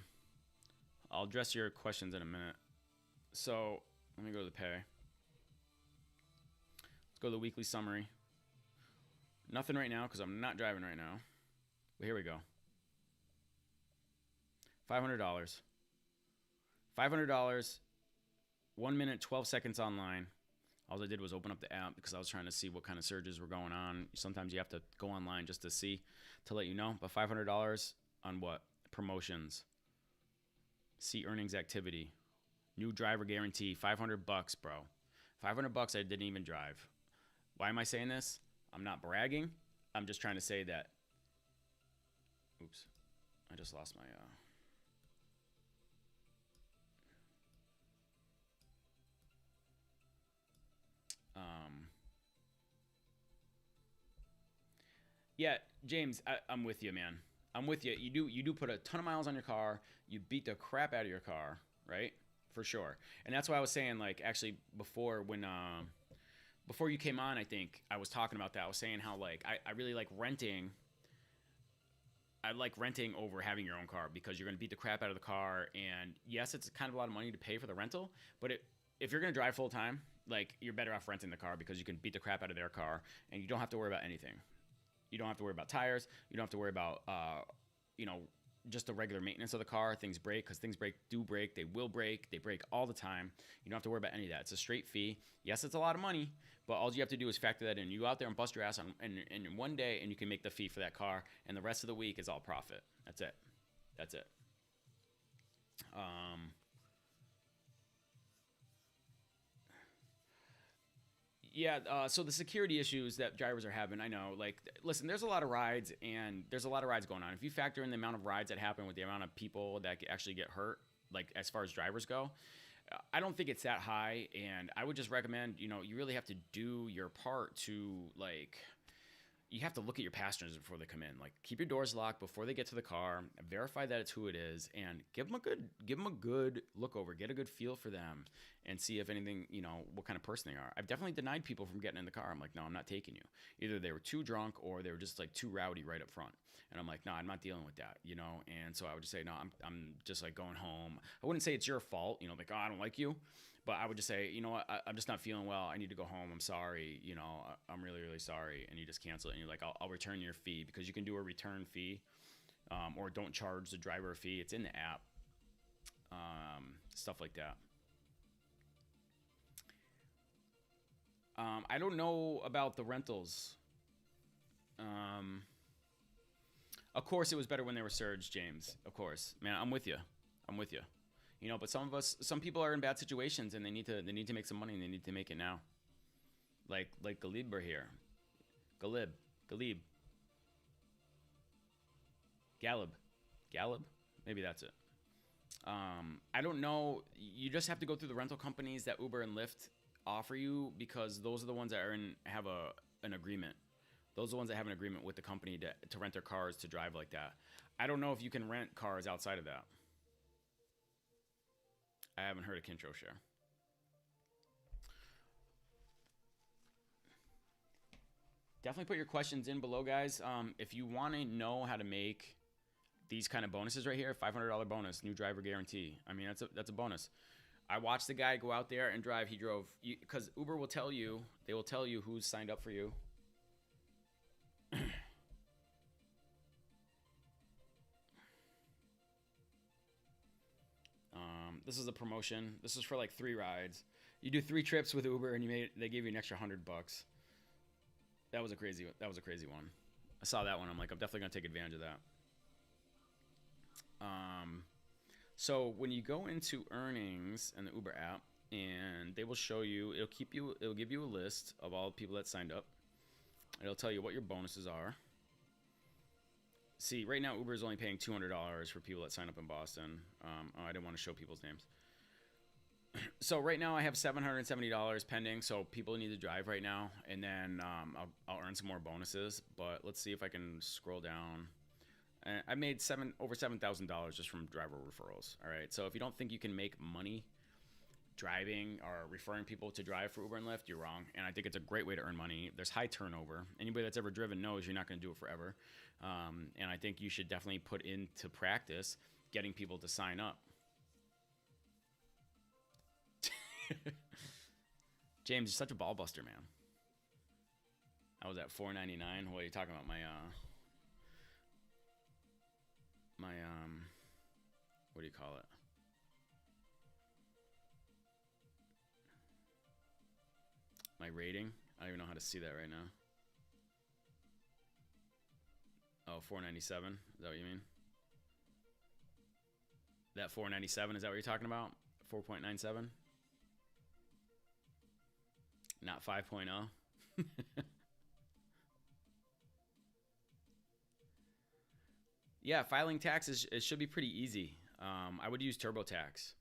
address your questions in a minute. So let me go to the pay. Let's go to the weekly summary. Nothing right now because I'm not driving right now. But here we go. $500. $500, 1 minute, 12 seconds online. All I did was open up the app because I was trying to see what kind of surges were going on. Sometimes you have to go online just to let you know. But $500 on what? Promotions. See earnings activity. New driver guarantee. $500, bro. $500 I didn't even drive. Why am I saying this? I'm not bragging. I'm just trying to say that. Oops. I just lost my. Yeah, James, I'm with you, man. I'm with you. You do put a ton of miles on your car. You beat the crap out of your car, right? For sure. And that's why I was saying, like, actually before when before you came on, I think I was talking about that. I was saying how like I really like renting. I like renting over having your own car because you're going to beat the crap out of the car. And yes, it's kind of a lot of money to pay for the rental, but if you're going to drive full time, like you're better off renting the car because you can beat the crap out of their car and you don't have to worry about anything. You don't have to worry about tires. You don't have to worry about, you know, just the regular maintenance of the car. Things break because things do break. They will break. They break all the time. You don't have to worry about any of that. It's a straight fee. Yes, it's a lot of money, but all you have to do is factor that in. You go out there and bust your ass in one day, and you can make the fee for that car, and the rest of the week is all profit. That's it. That's it. Um, Yeah, so the security issues that drivers are having, I know. Like, listen, there's a lot of rides, and there's a lot of rides going on. If you factor in the amount of rides that happen with the amount of people that actually get hurt, like as far as drivers go, I don't think it's that high. And I would just recommend, you really have to do your part to like you have to look at your passengers before they come in. Like, keep your doors locked before they get to the car. Verify that it's who it is, and give them a good look over. Get a good feel for them, and see if anything, what kind of person they are. I've definitely denied people from getting in the car. I'm like, no, I'm not taking you. Either they were too drunk or they were just like too rowdy right up front. And I'm like, no, I'm not dealing with that, And so I would just say, no, I'm just like going home. I wouldn't say it's your fault, like, oh, I don't like you. But I would just say, you know what, I'm just not feeling well. I need to go home. I'm sorry. I'm really, really sorry. And you just cancel it. And you're like, I'll return your fee, because you can do a return fee, or don't charge the driver a fee. It's in the app, stuff like that. I don't know about the rentals. Um, of course, it was better when they were surged, James. Of course, man, I'm with you. I'm with you. But some people are in bad situations, and they need to make some money, and they need to make it now. Like Galib here, Galib, Galib, Galib, Galib. Maybe that's it. I don't know. You just have to go through the rental companies that Uber and Lyft offer you, because those are the ones that have an agreement. Those are the ones that have an agreement with the company to rent their cars to drive like that. I don't know if you can rent cars outside of that. I haven't heard of Kintro Share. Definitely put your questions in below, guys. If you want to know how to make these kind of bonuses right here, $500 bonus, new driver guarantee. I mean, that's a bonus. I watched the guy go out there and drive. He drove, because Uber will tell you, they will tell you who's signed up for you. This is a promotion. This is for like 3 rides. You do 3 trips with Uber, and they gave you an extra $100. That was a crazy one. I saw that one. I'm like, I'm definitely gonna take advantage of that. So when you go into earnings in the Uber app, and they will show you, it'll give you a list of all the people that signed up. It'll tell you what your bonuses are. See, right now Uber is only paying $200 for people that sign up in Boston. I didn't want to show people's names. So right now I have $770 pending. So people need to drive right now, and then I'll earn some more bonuses. But let's see if I can scroll down. I made over $7,000 just from driver referrals. All right. So if you don't think you can make money driving or referring people to drive for Uber and Lyft, you're wrong. And I think it's a great way to earn money. There's high turnover. Anybody that's ever driven knows you're not going to do it forever. And I think you should definitely put into practice getting people to sign up. James, you're such a ball buster, man. I was at $4.99. What are you talking about? What do you call it? My rating? I don't even know how to see that right now. Oh, $4.97. Is that what you mean? That $4.97, is that what you're talking about? 4.97? Not 5.0? Yeah, filing taxes, it should be pretty easy. I would use TurboTax.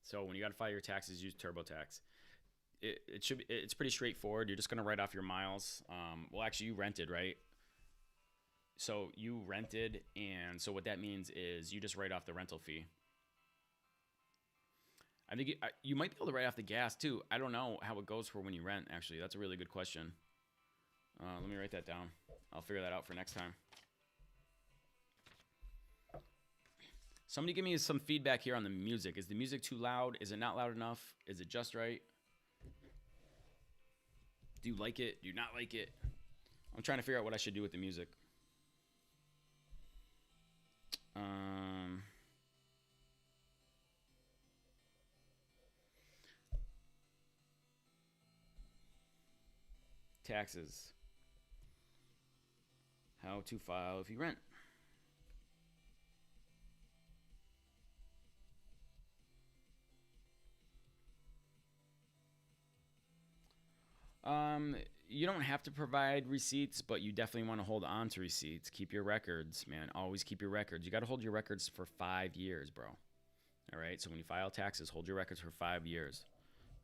So when you got to file your taxes, use TurboTax. It's pretty straightforward. You're just going to write off your miles. Well, actually, you rented, right? So you rented, and so what that means is you just write off the rental fee. I think you might be able to write off the gas too. I don't know how it goes for when you rent, actually. That's a really good question. Let me write that down. I'll figure that out for next time. Somebody give me some feedback here on the music. Is the music too loud? Is it not loud enough? Is it just right? Do you like it? Do you not like it? I'm trying to figure out what I should do with the music. Taxes. How to file if you rent. You don't have to provide receipts, but you definitely want to hold on to receipts. Keep your records, man. Always keep your records. You got to hold your records for 5 years, bro. All right. So when you file taxes, hold your records for 5 years.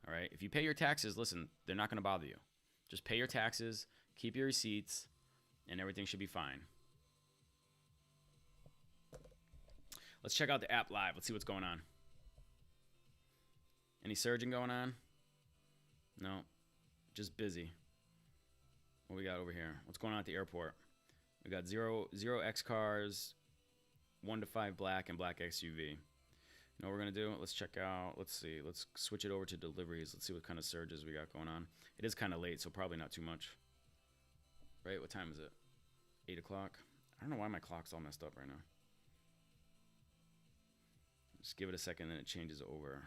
All right. If you pay your taxes, listen, they're not going to bother you. Just pay your taxes, keep your receipts, and everything should be fine. Let's check out the app live. Let's see what's going on. Any surging going on? No. Just busy. What we got over here? What's going on at the airport? We got 0 X cars, 1 to 5 black, and black SUV. You know what we're going to do? Let's check out. Let's see. Let's switch it over to deliveries. Let's see what kind of surges we got going on. It is kind of late, so probably not too much. Right? What time is it? 8 o'clock. I don't know why my clock's all messed up right now. Just give it a second, then it changes over.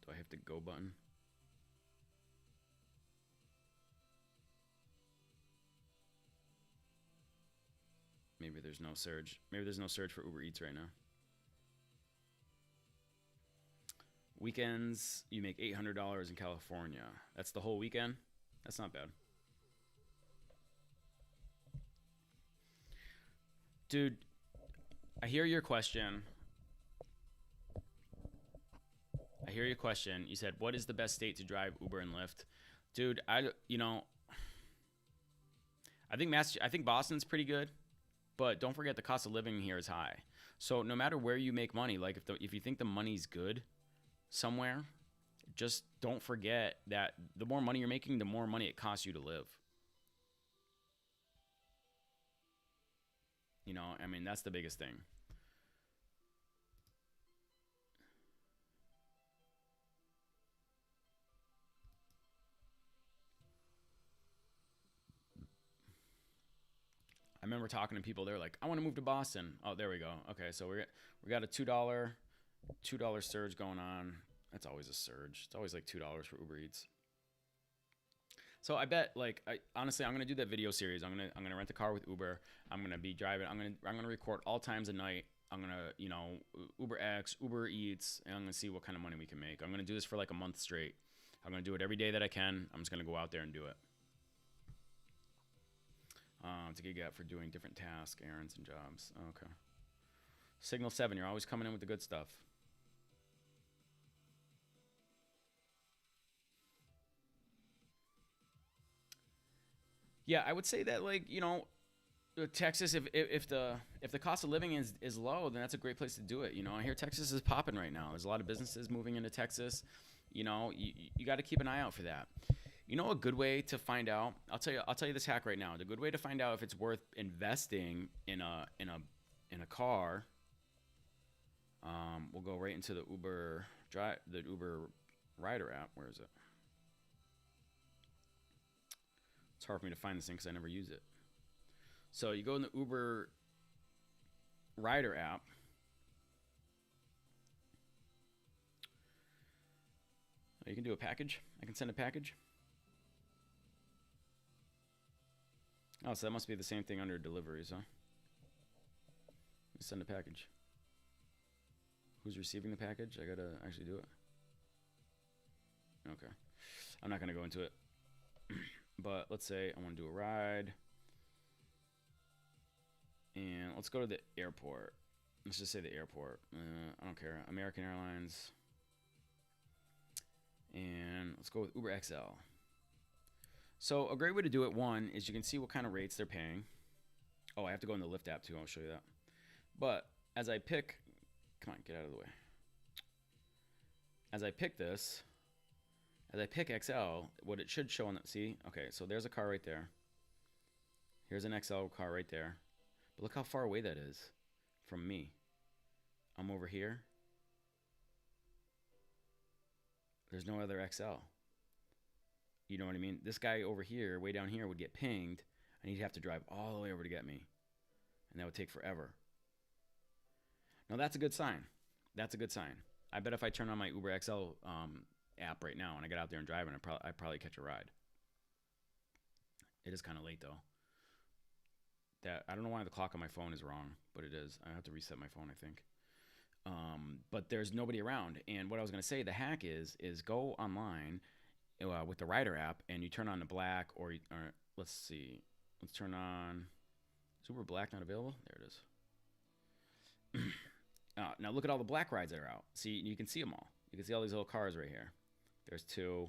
Do I have the go button? Maybe there's no surge. Maybe there's no surge for Uber Eats right now. Weekends, you make $800 in California. That's the whole weekend? That's not bad. Dude, I hear your question. You said, what is the best state to drive Uber and Lyft? Dude, I think Boston's pretty good, but don't forget the cost of living here is high. So no matter where you make money, like if you think the money's good somewhere, just don't forget that the more money you're making, the more money it costs you to live. You know, I mean, that's the biggest thing. I remember talking to people. They're like, "I want to move to Boston." Oh, there we go. Okay, so we got a $2 surge going on. That's always a surge. It's always like $2 for Uber Eats. So I bet, like, honestly, I'm gonna do that video series. I'm gonna rent a car with Uber. I'm gonna be driving. I'm gonna record all times of night. I'm gonna, Uber X, Uber Eats, and I'm gonna see what kind of money we can make. I'm gonna do this for like a month straight. I'm gonna do it every day that I can. I'm just gonna go out there and do it. It's a gig app for doing different tasks, errands, and jobs. Okay. Signal 7, you're always coming in with the good stuff. Yeah, I would say that, like, Texas, if the cost of living is low, then that's a great place to do it. I hear Texas is popping right now. There's a lot of businesses moving into Texas. You got to keep an eye out for that. A good way to find out. I'll tell you this hack right now. The good way to find out if it's worth investing in a car. We'll go right into the Uber Rider app. Where is it? It's hard for me to find this thing because I never use it. So you go in the Uber Rider app. You can do a package. I can send a package. Oh, so that must be the same thing under deliveries, huh? Send a package. Who's receiving the package? I gotta actually do it. Okay. I'm not gonna go into it. But let's say I want to do a ride. And let's go to the airport. Let's just say the airport. I don't care. American Airlines. And let's go with Uber XL. So a great way to do it, one, is you can see what kind of rates they're paying. Oh, I have to go in the Lyft app too. I'll show you that. But as I pick, come on, get out of the way. As I pick this, as I pick XL, what it should show on that, see? Okay, so there's a car right there. Here's an XL car right there. But look how far away that is from me. I'm over here. There's no other XL. You know what I mean? This guy over here, way down here, would get pinged, and he'd have to drive all the way over to get me. And that would take forever. Now, that's a good sign. That's a good sign. I bet if I turn on my Uber XL app right now and I get out there and drive, and I'd probably catch a ride. It is kind of late, though. I don't know why the clock on my phone is wrong, but it is. I have to reset my phone, I think. But there's nobody around. And what I was going to say, the hack is go online with the Rider app, and you turn on the black, or let's see. Let's turn on Super Black, not available. There it is. Now look at all the black rides that are out. See, you can see them all. You can see all these little cars right here. There's two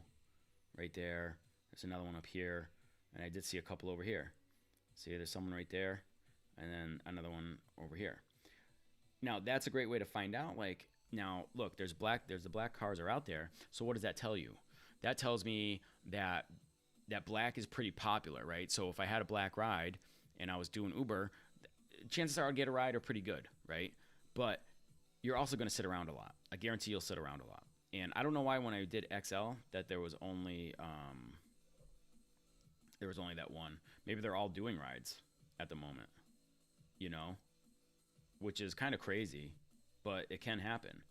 right there. There's another one up here. And I did see a couple over here. See, there's someone right there. And then another one over here. Now, that's a great way to find out. Like, now, look, there's the black cars are out there. So what does that tell you? That tells me that black is pretty popular, right? So if I had a black ride and I was doing Uber, chances are I'd get a ride are pretty good, right? But you're also going to sit around a lot. I guarantee you'll sit around a lot. And I don't know why when I did XL that there was only that one. Maybe they're all doing rides at the moment, you know, which is kind of crazy, but it can happen.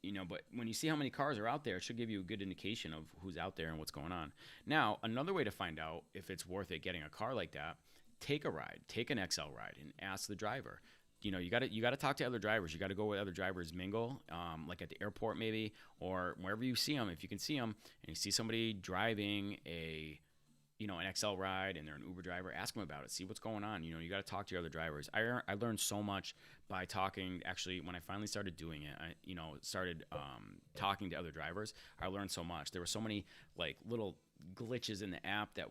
You know, but when you see how many cars are out there, it should give you a good indication of who's out there and what's going on. Now, another way to find out if it's worth it getting a car like that, take a ride, take an XL ride, and ask the driver. You know, you got to talk to other drivers. You got to go where other drivers mingle, like at the airport maybe, or wherever you see them. If you can see them and you see somebody driving an XL ride and they're an Uber driver, ask them about it. See what's going on. You know, you got to talk to your other drivers. I learned so much by talking. Actually, when I finally started doing it, I started talking to other drivers. I learned so much. There were so many like little glitches in the app that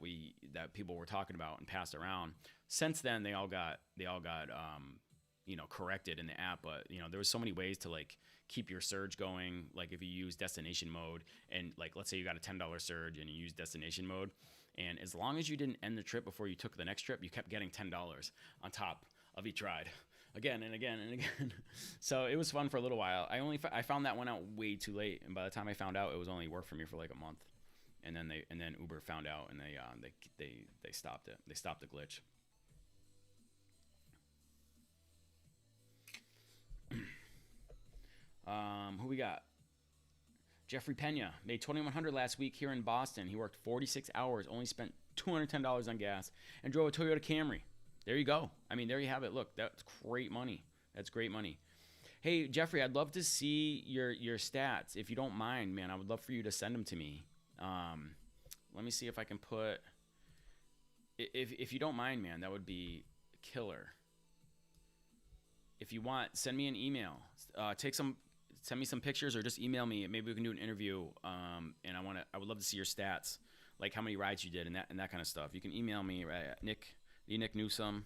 people were talking about and passed around. Since then, they all got corrected in the app. But there was so many ways to like keep your surge going. Like if you use destination mode, and like let's say you got a $10 surge and you use destination mode. And as long as you didn't end the trip before you took the next trip, you kept getting $10 on top of each ride, again and again and again. So it was fun for a little while. I found that one out way too late, and by the time I found out, it was only worked for me for like a month. And then Uber found out, and they stopped it. They stopped the glitch. Who we got? Jeffrey Pena made $2,100 last week here in Boston. He worked 46 hours, only spent $210 on gas, and drove a Toyota Camry. There you go. I mean, there you have it. Look, that's great money. That's great money. Hey, Jeffrey, I'd love to see your stats. If you don't mind, man, I would love for you to send them to me. Let me see if I can put... If you don't mind, man, that would be killer. If you want, send me an email. Send me some pictures or just email me. Maybe we can do an interview. And I would love to see your stats, like how many rides you did and that kind of stuff. You can email me at Newsome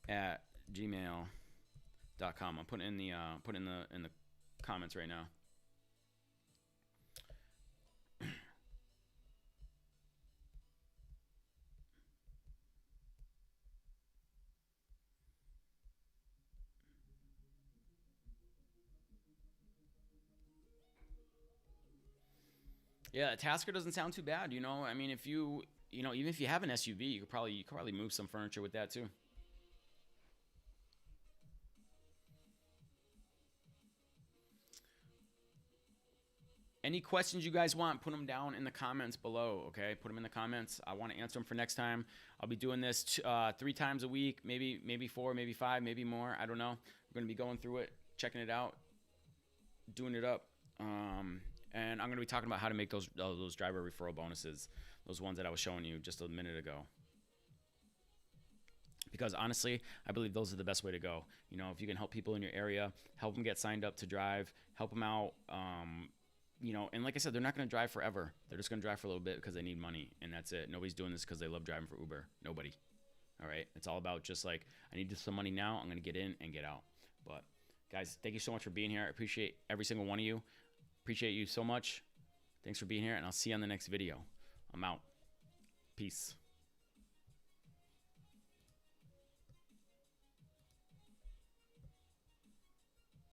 at gmail.com. I'm putting in the comments right now. Yeah, a Tasker doesn't sound too bad. I mean, if even if you have an SUV, you could probably move some furniture with that too. Any questions you guys want, put them down in the comments below, okay? Put them in the comments. I want to answer them for next time. I'll be doing this 3 times a week, maybe 4, maybe 5, maybe more. I don't know. We're going to be going through it, checking it out, doing it up. And I'm going to be talking about how to make those driver referral bonuses, those ones that I was showing you just a minute ago. Because honestly, I believe those are the best way to go. If you can help people in your area, help them get signed up to drive, help them out you know, and like I said, they're not going to drive forever. They're just going to drive for a little bit because they need money, and that's it. Nobody's doing this because they love driving for Uber. Nobody. All right? It's all about just like, I need some money now. I'm going to get in and get out. But guys, thank you so much for being here. I appreciate every single one of you. Appreciate you so much. Thanks for being here, and I'll see you on the next video. I'm out. Peace.